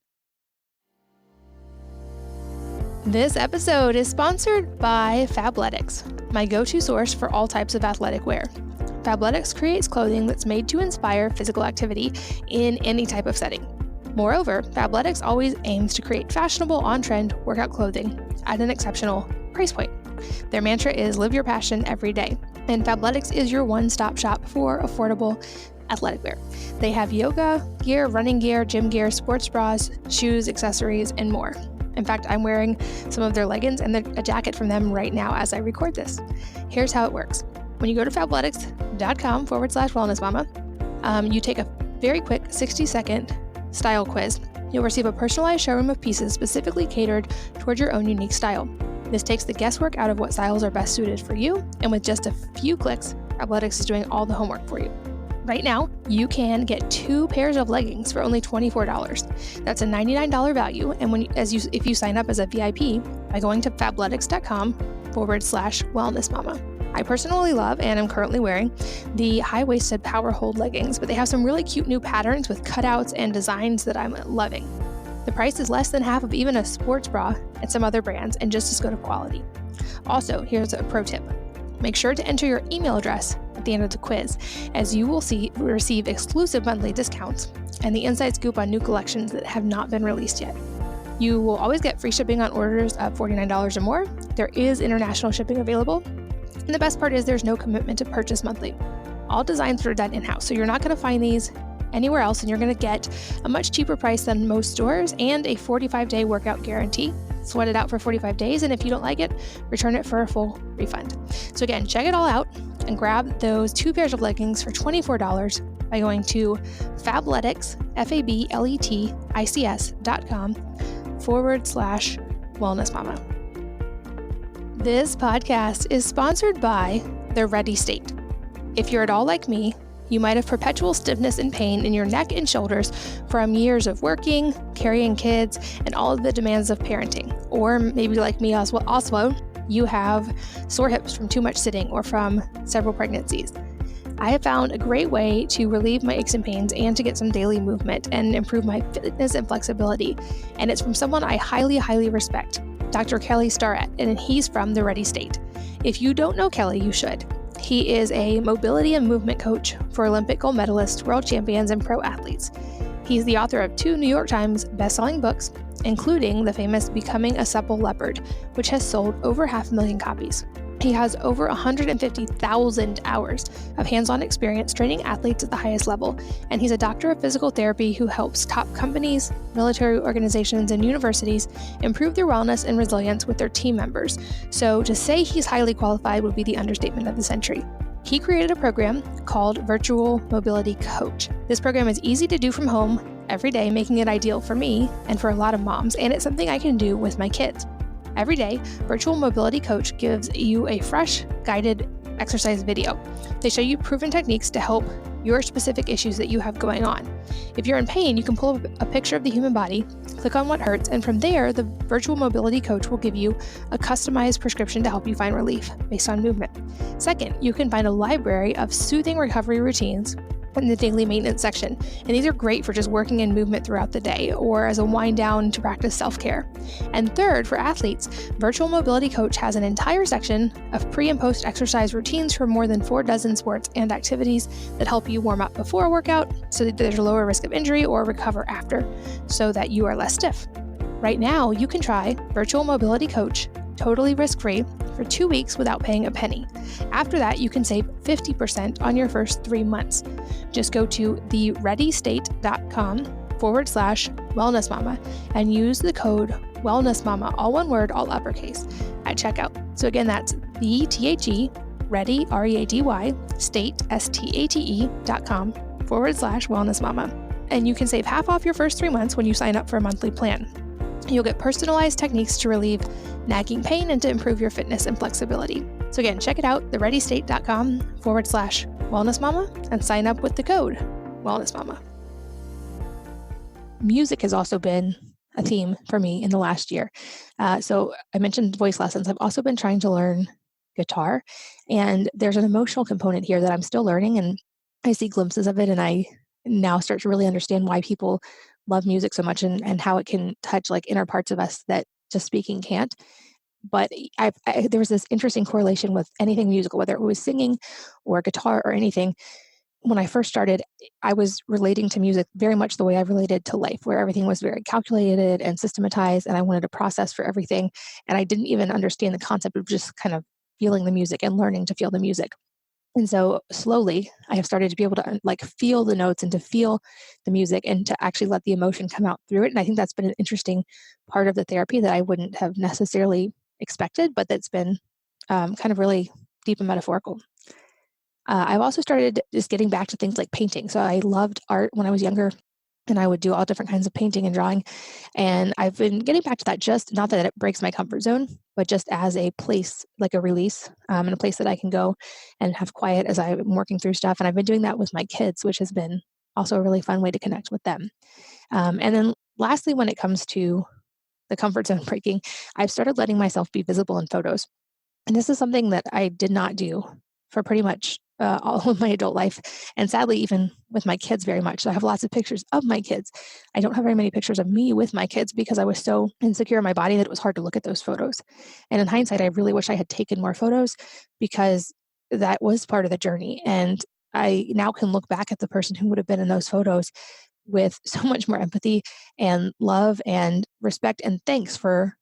This episode is sponsored by Fabletics, my go-to source for all types of athletic wear. Fabletics creates clothing that's made to inspire physical activity in any type of setting. Moreover, Fabletics always aims to create fashionable, on-trend workout clothing at an exceptional price point. Their mantra is live your passion every day, and Fabletics is your one-stop shop for affordable athletic wear. They have yoga gear, running gear, gym gear, sports bras, shoes, accessories, and more. In fact, I'm wearing some of their leggings and a jacket from them right now as I record this. Here's how it works. When you go to fabletics.com/wellnessmama, you take a very quick 60-second style quiz. You'll receive a personalized showroom of pieces specifically catered toward your own unique style. This takes the guesswork out of what styles are best suited for you, and with just a few clicks, Fabletics is doing all the homework for you. Right now, you can get 2 pairs of leggings for only $24. That's a $99 value, and if you sign up as a VIP by going to fabletics.com/wellnessmama. I personally love and am currently wearing the high-waisted power hold leggings, but they have some really cute new patterns with cutouts and designs that I'm loving. The price is less than half of even a sports bra at some other brands and just as good of quality. Also, here's a pro tip. Make sure to enter your email address at the end of the quiz, as you will receive exclusive monthly discounts and the inside scoop on new collections that have not been released yet. You will always get free shipping on orders of $49 or more. There is international shipping available. And the best part is there's no commitment to purchase monthly. All designs are done in-house, so you're not going to find these anywhere else, and you're going to get a much cheaper price than most stores and a 45-day workout guarantee. Sweat it out for 45 days, and if you don't like it, return it for a full refund. So again, check it all out and grab those 2 pairs of leggings for $24 by going to Fabletics, fabletics.com/wellnessmama. This podcast is sponsored by The Ready State. If you're at all like me, you might have perpetual stiffness and pain in your neck and shoulders from years of working, carrying kids, and all of the demands of parenting. Or maybe like me also, you have sore hips from too much sitting or from several pregnancies. I have found a great way to relieve my aches and pains and to get some daily movement and improve my fitness and flexibility. And it's from someone I highly, highly respect, Dr. Kelly Starrett, and he's from The Ready State. If you don't know Kelly, you should. He is a mobility and movement coach for Olympic gold medalists, world champions, and pro athletes. He's the author of 2 New York Times best-selling books, including the famous Becoming a Supple Leopard, which has sold over 500,000 copies. He has over 150,000 hours of hands-on experience training athletes at the highest level, and he's a doctor of physical therapy who helps top companies, military organizations, and universities improve their wellness and resilience with their team members. So to say he's highly qualified would be the understatement of the century. He created a program called Virtual Mobility Coach. This program is easy to do from home every day, making it ideal for me and for a lot of moms, and it's something I can do with my kids. Every day, Virtual Mobility Coach gives you a fresh, guided exercise video. They show you proven techniques to help your specific issues that you have going on. If you're in pain, you can pull up a picture of the human body, click on what hurts, and from there, the Virtual Mobility Coach will give you a customized prescription to help you find relief based on movement. Second, you can find a library of soothing recovery routines in the daily maintenance section, and these are great for just working in movement throughout the day or as a wind down to practice self-care. And third, for athletes, Virtual Mobility Coach has an entire section of pre and post exercise routines for more than 4 dozen sports and activities that help you warm up before a workout so that there's a lower risk of injury or recover after so that you are less stiff. Right now, you can try Virtual Mobility Coach totally risk-free for 2 weeks without paying a penny. After that, you can save 50% on your first 3 months. Just go to thereadystate.com/wellnessmama and use the code wellnessmama, all one word, all uppercase, at checkout. So again, that's ready, R-E-A-D-Y, state, STATE.com/wellnessmama. And you can save half off your first 3 months when you sign up for a monthly plan. You'll get personalized techniques to relieve nagging pain and to improve your fitness and flexibility. So again, check it out, thereadystate.com/wellnessmama, and sign up with the code wellnessmama. Music has also been a theme for me in the last year. So I mentioned voice lessons. I've also been trying to learn guitar, and there's an emotional component here that I'm still learning, and I see glimpses of it, and I now start to really understand why people love music so much and how it can touch like inner parts of us that just speaking can't. But there was this interesting correlation with anything musical, whether it was singing or guitar or anything. When I first started, I was relating to music very much the way I related to life, where everything was very calculated and systematized, and I wanted a process for everything. And I didn't even understand the concept of just kind of feeling the music and learning to feel the music. And so slowly, I have started to be able to like feel the notes and to feel the music and to actually let the emotion come out through it. And I think that's been an interesting part of the therapy that I wouldn't have necessarily expected, but that's been kind of really deep and metaphorical. I've also started just getting back to things like painting. So I loved art when I was younger, and I would do all different kinds of painting and drawing. And I've been getting back to that, just not that it breaks my comfort zone, but just as a place, like a release, and a place that I can go and have quiet as I'm working through stuff. And I've been doing that with my kids, which has been also a really fun way to connect with them. And then lastly, when it comes to the comfort zone breaking, I've started letting myself be visible in photos. And this is something that I did not do for pretty much all of my adult life. And sadly, even with my kids very much. So I have lots of pictures of my kids. I don't have very many pictures of me with my kids because I was so insecure in my body that it was hard to look at those photos. And in hindsight, I really wish I had taken more photos because that was part of the journey. And I now can look back at the person who would have been in those photos with so much more empathy and love and respect and thanks for,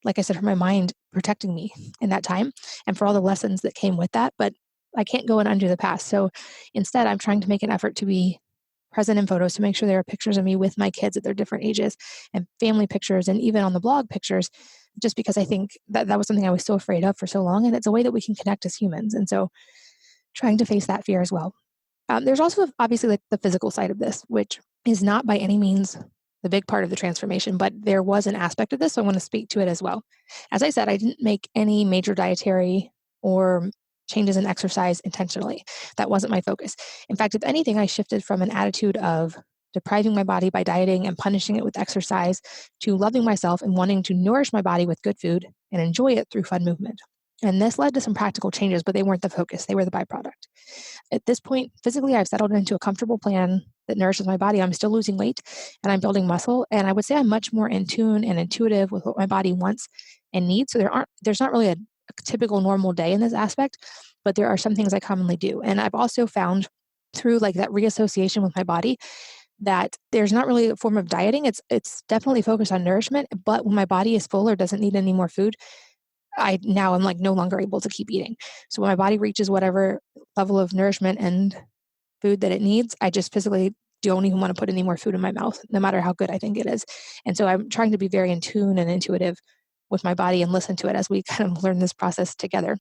like I said, for my mind protecting me in that time and for all the lessons that came with that. But I can't go and undo the past. So instead, I'm trying to make an effort to be present in photos, to make sure there are pictures of me with my kids at their different ages and family pictures and even on the blog pictures, just because I think that was something I was so afraid of for so long. And it's a way that we can connect as humans. And so trying to face that fear as well. There's also obviously like the physical side of this, which is not by any means the big part of the transformation, but there was an aspect of this. So I want to speak to it as well. As I said, I didn't make any major dietary or changes in exercise intentionally. That wasn't my focus. In fact, if anything, I shifted from an attitude of depriving my body by dieting and punishing it with exercise to loving myself and wanting to nourish my body with good food and enjoy it through fun movement. And this led to some practical changes, but they weren't the focus. They were the byproduct. At this point, physically, I've settled into a comfortable plan that nourishes my body. I'm still losing weight and I'm building muscle. And I would say I'm much more in tune and intuitive with what my body wants and needs. So there's not really a typical normal day in this aspect, but there are some things I commonly do. And I've also found through like that reassociation with my body that there's not really a form of dieting. It's definitely focused on nourishment, but when my body is full or doesn't need any more food, I'm like no longer able to keep eating. So when my body reaches whatever level of nourishment and food that it needs, I just physically don't even want to put any more food in my mouth, no matter how good I think it is. And so I'm trying to be very in tune and intuitive with my body and listen to it as we kind of learn this process together.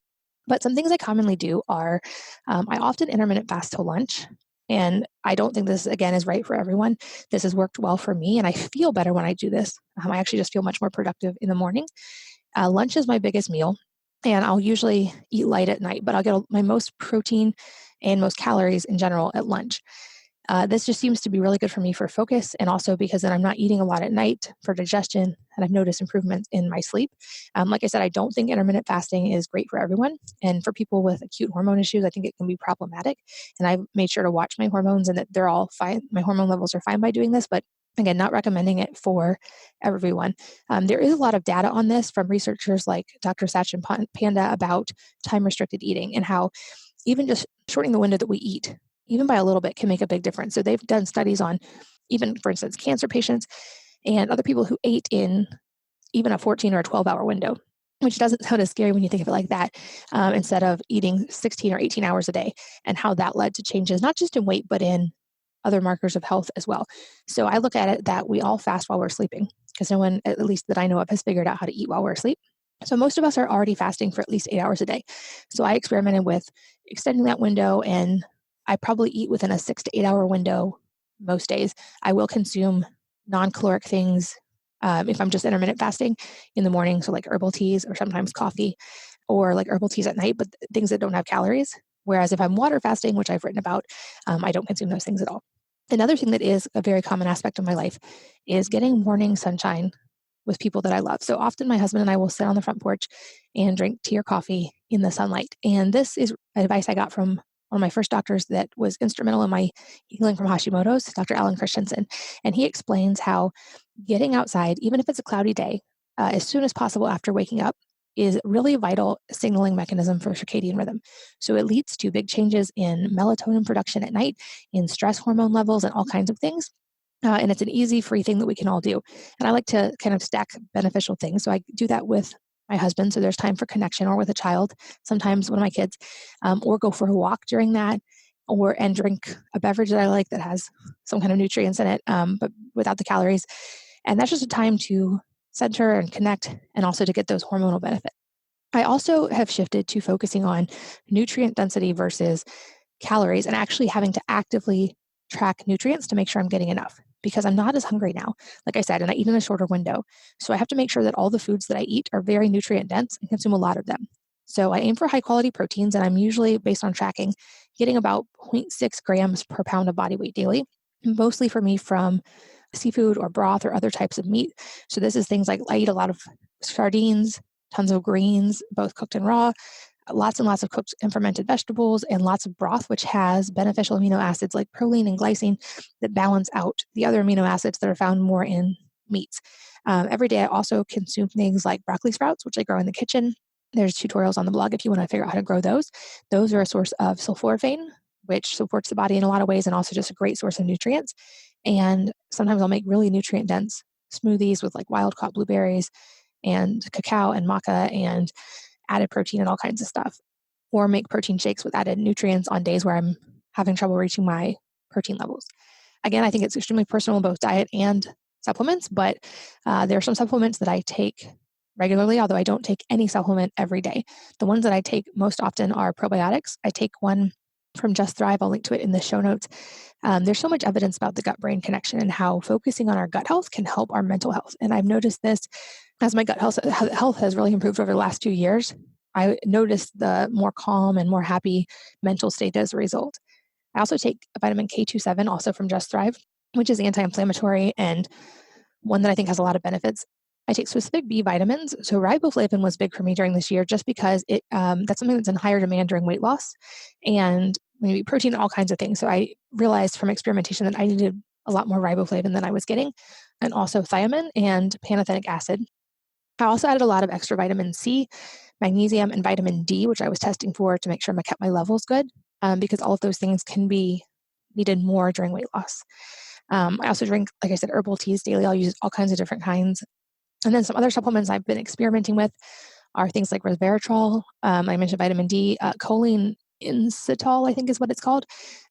But some things I commonly do are I often intermittent fast till lunch. And I don't think this, again, is right for everyone. This has worked well for me, and I feel better when I do this. I actually just feel much more productive in the morning. Lunch is my biggest meal, and I'll usually eat light at night, but I'll get my most protein and most calories in general at lunch. This just seems to be really good for me for focus, and also because then I'm not eating a lot at night for digestion, and I've noticed improvements in my sleep. Like I said, I don't think intermittent fasting is great for everyone. And for people with acute hormone issues, I think it can be problematic. And I've made sure to watch my hormones and that they're all fine. My hormone levels are fine by doing this, but again, not recommending it for everyone. There is a lot of data on this from researchers like Dr. Sachin Panda about time restricted eating and how even just shortening the window that we eat, even by a little bit, can make a big difference. So they've done studies on even, for instance, cancer patients and other people who ate in even a 14 or a 12-hour window, which doesn't sound as scary when you think of it like that, instead of eating 16 or 18 hours a day, and how that led to changes, not just in weight, but in other markers of health as well. So I look at it that we all fast while we're sleeping, because no one, at least that I know of, has figured out how to eat while we're asleep. So most of us are already fasting for at least 8 hours a day. So I experimented with extending that window, and I probably eat within a 6 to 8 hour window most days. I will consume non-caloric things if I'm just intermittent fasting in the morning, so like herbal teas or sometimes coffee, or like herbal teas at night, but things that don't have calories. Whereas if I'm water fasting, which I've written about, I don't consume those things at all. Another thing that is a very common aspect of my life is getting morning sunshine with people that I love. So often my husband and I will sit on the front porch and drink tea or coffee in the sunlight. And this is advice I got from one of my first doctors that was instrumental in my healing from Hashimoto's, Dr. Alan Christensen. And he explains how getting outside, even if it's a cloudy day, as soon as possible after waking up, is really a vital signaling mechanism for circadian rhythm. So it leads to big changes in melatonin production at night, in stress hormone levels, and all kinds of things. And it's an easy, free thing that we can all do. And I like to kind of stack beneficial things. So I do that with my husband. So there's time for connection, or with a child, sometimes one of my kids, or go for a walk during that, and drink a beverage that I like that has some kind of nutrients in it, but without the calories. And that's just a time to center and connect, and also to get those hormonal benefits. I also have shifted to focusing on nutrient density versus calories, and actually having to actively track nutrients to make sure I'm getting enough, because I'm not as hungry now, like I said, and I eat in a shorter window. So I have to make sure that all the foods that I eat are very nutrient dense and consume a lot of them. So I aim for high quality proteins, and I'm usually, based on tracking, getting about 0.6 grams per pound of body weight daily, mostly for me from seafood or broth or other types of meat. So this is things like I eat a lot of sardines, tons of greens, both cooked and raw, lots and lots of cooked and fermented vegetables, and lots of broth, which has beneficial amino acids like proline and glycine that balance out the other amino acids that are found more in meats. Every day I also consume things like broccoli sprouts, which I grow in the kitchen. There's tutorials on the blog if you want to figure out how to grow those. Those are a source of sulforaphane, which supports the body in a lot of ways, and also just a great source of nutrients. And sometimes I'll make really nutrient dense smoothies with like wild caught blueberries and cacao and maca and added protein and all kinds of stuff, or make protein shakes with added nutrients on days where I'm having trouble reaching my protein levels. Again, I think it's extremely personal in both diet and supplements, but there are some supplements that I take regularly, although I don't take any supplement every day. The ones that I take most often are probiotics. I take one from Just Thrive. I'll link to it in the show notes. There's so much evidence about the gut-brain connection and how focusing on our gut health can help our mental health. And I've noticed this as my gut health has really improved over the last 2 years. I noticed the more calm and more happy mental state as a result. I also take vitamin K27, also from Just Thrive, which is anti-inflammatory and one that I think has a lot of benefits. I take specific B vitamins. So riboflavin was big for me during this year, just because that's something that's in higher demand during weight loss, and when you eat protein and all kinds of things. So I realized from experimentation that I needed a lot more riboflavin than I was getting, and also thiamine and pantothenic acid. I also added a lot of extra vitamin C, magnesium, and vitamin D, which I was testing for to make sure I kept my levels good, because all of those things can be needed more during weight loss. I also drink, like I said, herbal teas daily. I'll use all kinds of different kinds. And then some other supplements I've been experimenting with are things like resveratrol. I mentioned vitamin D, choline inositol, I think is what it's called,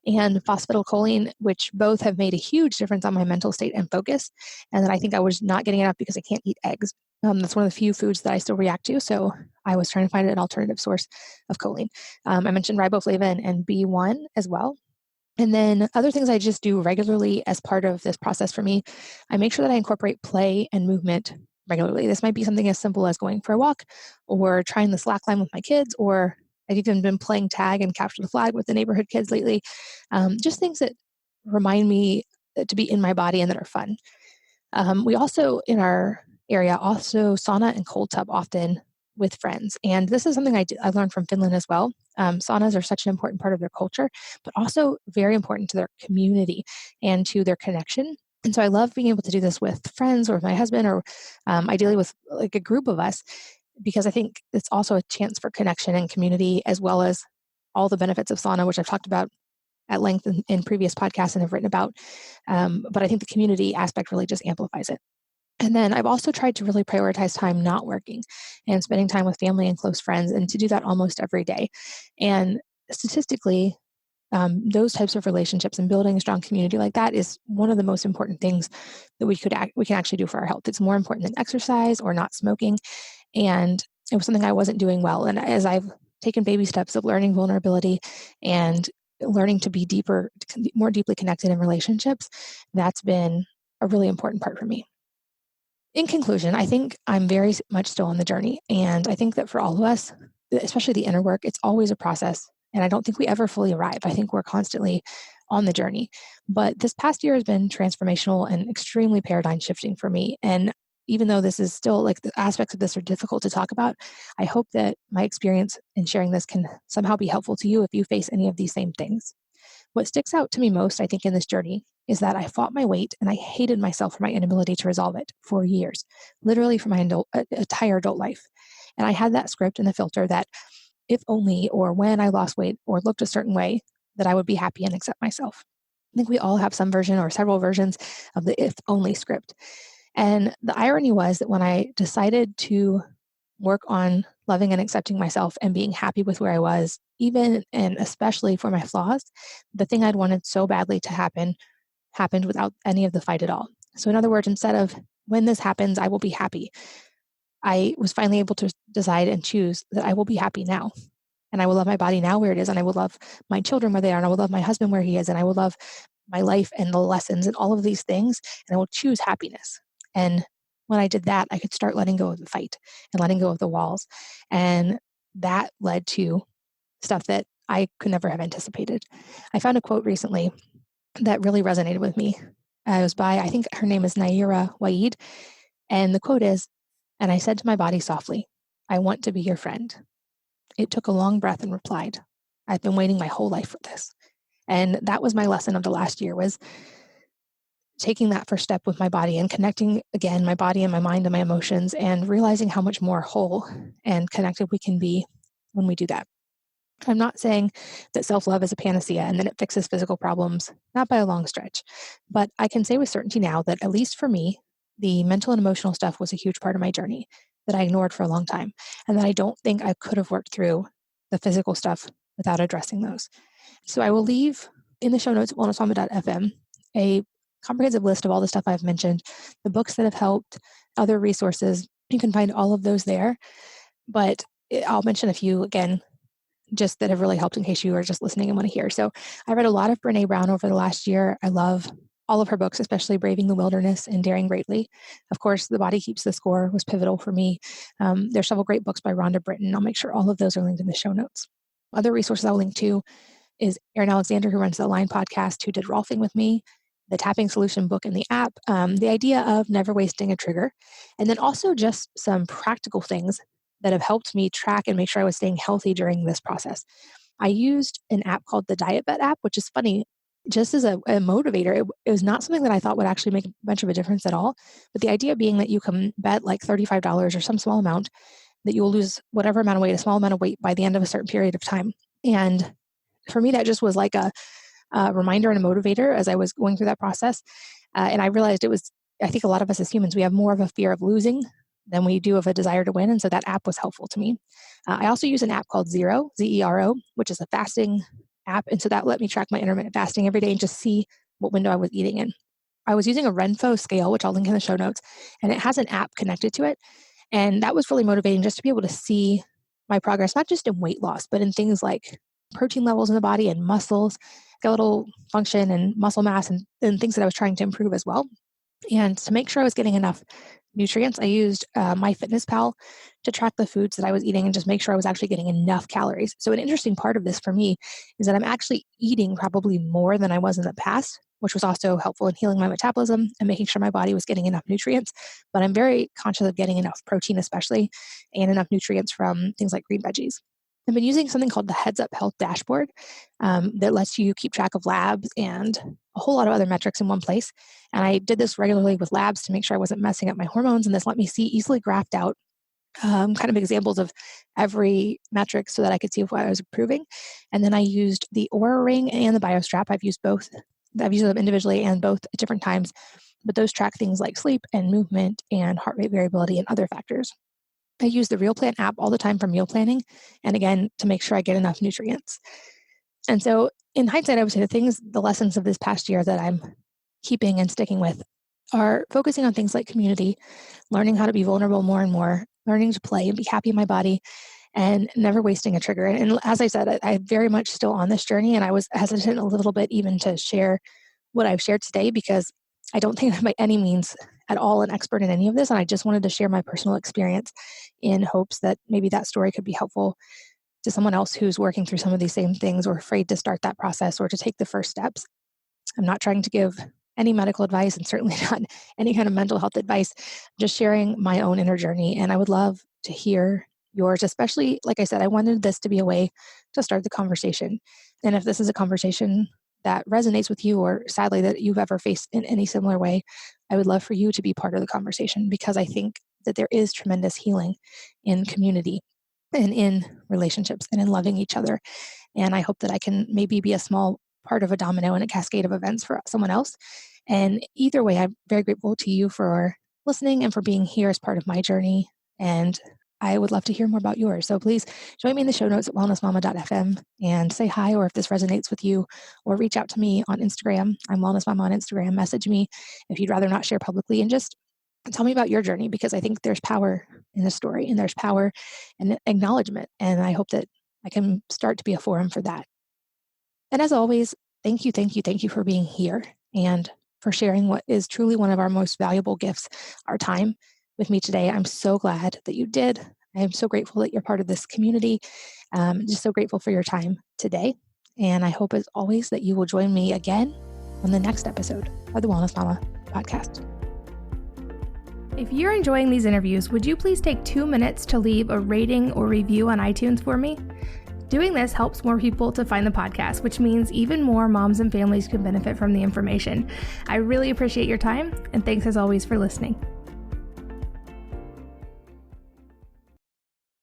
and phosphatidylcholine, which both have made a huge difference on my mental state and focus. And then I think I was not getting enough because I can't eat eggs. That's one of the few foods that I still react to. So I was trying to find an alternative source of choline. I mentioned riboflavin and B1 as well. And then other things I just do regularly as part of this process for me, I make sure that I incorporate play and movement regularly. This might be something as simple as going for a walk or trying the slack line with my kids, or I've even been playing tag and capture the flag with the neighborhood kids lately. Just things that remind me to be in my body and that are fun. We also, in our area, also sauna and cold tub often with friends. And this is something I learned from Finland as well. Saunas are such an important part of their culture, but also very important to their community and to their connection. And so I love being able to do this with friends or with my husband, or ideally with like a group of us, because I think it's also a chance for connection and community, as well as all the benefits of sauna, which I've talked about at length in previous podcasts and have written about. But I think the community aspect really just amplifies it. And then I've also tried to really prioritize time not working and spending time with family and close friends, and to do that almost every day. And statistically, those types of relationships and building a strong community like that is one of the most important things that we can actually do for our health. It's more important than exercise or not smoking. And it was something I wasn't doing well. And as I've taken baby steps of learning vulnerability and learning to be more deeply connected in relationships, that's been a really important part for me. In conclusion, I think I'm very much still on the journey. And I think that for all of us, especially the inner work, it's always a process. And I don't think we ever fully arrive. I think we're constantly on the journey. But this past year has been transformational and extremely paradigm shifting for me. And even though this is still like the aspects of this are difficult to talk about, I hope that my experience in sharing this can somehow be helpful to you if you face any of these same things. What sticks out to me most, I think, in this journey is that I fought my weight and I hated myself for my inability to resolve it for years, literally for my entire adult life. And I had that script and the filter that if only or when I lost weight or looked a certain way, that I would be happy and accept myself. I think we all have some version or several versions of the if only script. And the irony was that when I decided to work on loving and accepting myself and being happy with where I was, even and especially for my flaws, the thing I'd wanted so badly to happen happened without any of the fight at all. So, in other words, instead of when this happens, I will be happy, I was finally able to decide and choose that I will be happy now. And I will love my body now where it is. And I will love my children where they are. And I will love my husband where he is. And I will love my life and the lessons and all of these things. And I will choose happiness. And when I did that, I could start letting go of the fight and letting go of the walls. And that led to stuff that I could never have anticipated. I found a quote recently that really resonated with me. It was by, I think her name is Naira Waid. And the quote is, "And I said to my body softly, I want to be your friend. It took a long breath and replied, I've been waiting my whole life for this." And that was my lesson of the last year, was taking that first step with my body and connecting again my body and my mind and my emotions, and realizing how much more whole and connected we can be when we do that. I'm not saying that self-love is a panacea and that it fixes physical problems, not by a long stretch. But I can say with certainty now that, at least for me, the mental and emotional stuff was a huge part of my journey that I ignored for a long time, and that I don't think I could have worked through the physical stuff without addressing those. So I will leave in the show notes at wellnessmama.fm a comprehensive list of all the stuff I've mentioned, the books that have helped, other resources. You can find all of those there. But I'll mention a few again, just that have really helped in case you are just listening and want to hear. So I read a lot of Brene Brown over the last year. I love all of her books, especially Braving the Wilderness and Daring Greatly. Of course, The Body Keeps the Score was pivotal for me. There's several great books by Rhonda Britton. I'll make sure all of those are linked in the show notes. Other resources I'll link to is Erin Alexander, who runs the Align podcast, who did Rolfing with me, the Tapping Solution book and the app, the idea of never wasting a trigger, and then also just some practical things that have helped me track and make sure I was staying healthy during this process. I used an app called the Diet Bet app, which is funny, just as a motivator. It was not something that I thought would actually make much of a difference at all. But the idea being that you can bet like $35 or some small amount that you will lose whatever amount of weight, a small amount of weight by the end of a certain period of time. And for me, that just was like a reminder and a motivator as I was going through that process. And I realized I think a lot of us as humans, we have more of a fear of losing than we do of a desire to win. And so that app was helpful to me. I also use an app called Zero, Zero, which is a fasting app. And so that let me track my intermittent fasting every day and just see what window I was eating in. I was using a Renpho scale, which I'll link in the show notes, and it has an app connected to it. And that was really motivating, just to be able to see my progress, not just in weight loss, but in things like protein levels in the body and muscles, skeletal function and muscle mass and things that I was trying to improve as well. And to make sure I was getting enough nutrients, I used MyFitnessPal to track the foods that I was eating and just make sure I was actually getting enough calories. So an interesting part of this for me is that I'm actually eating probably more than I was in the past, which was also helpful in healing my metabolism and making sure my body was getting enough nutrients. But I'm very conscious of getting enough protein, especially, and enough nutrients from things like green veggies. I've been using something called the Heads Up Health Dashboard that lets you keep track of labs and a whole lot of other metrics in one place. And I did this regularly with labs to make sure I wasn't messing up my hormones. And this let me see easily graphed out kind of examples of every metric so that I could see if I was improving. And then I used the Oura Ring and the BioStrap. I've used both. I've used them individually and both at different times, but those track things like sleep and movement and heart rate variability and other factors. I use the RealPlan app all the time for meal planning, and again, to make sure I get enough nutrients. And so in hindsight, I would say the lessons of this past year that I'm keeping and sticking with are focusing on things like community, learning how to be vulnerable more and more, learning to play and be happy in my body, and never wasting a trigger. And as I said, I'm very much still on this journey, and I was hesitant a little bit even to share what I've shared today because I don't think I'm by any means at all an expert in any of this. And I just wanted to share my personal experience in hopes that maybe that story could be helpful to someone else who's working through some of these same things or afraid to start that process or to take the first steps. I'm not trying to give any medical advice and certainly not any kind of mental health advice, just sharing my own inner journey. And I would love to hear yours, especially, like I said, I wanted this to be a way to start the conversation. And if this is a conversation that resonates with you or sadly that you've ever faced in any similar way, I would love for you to be part of the conversation because I think that there is tremendous healing in community and in relationships and in loving each other. And I hope that I can maybe be a small part of a domino and a cascade of events for someone else. And either way, I'm very grateful to you for listening and for being here as part of my journey. And I would love to hear more about yours. So please join me in the show notes at wellnessmama.fm and say hi, or if this resonates with you, or reach out to me on Instagram. I'm Wellness Mama on Instagram. Message me if you'd rather not share publicly and just tell me about your journey because I think there's power in the story and there's power in acknowledgement. And I hope that I can start to be a forum for that. And as always, thank you for being here and for sharing what is truly one of our most valuable gifts, our time, with me today. I'm so glad that you did. I am so grateful that you're part of this community. Just so grateful for your time today. And I hope as always that you will join me again on the next episode of the Wellness Mama podcast.
If you're enjoying these interviews, would you please take 2 minutes to leave a rating or review on iTunes for me? Doing this helps more people to find the podcast, which means even more moms and families can benefit from the information. I really appreciate your time, and thanks as always for listening.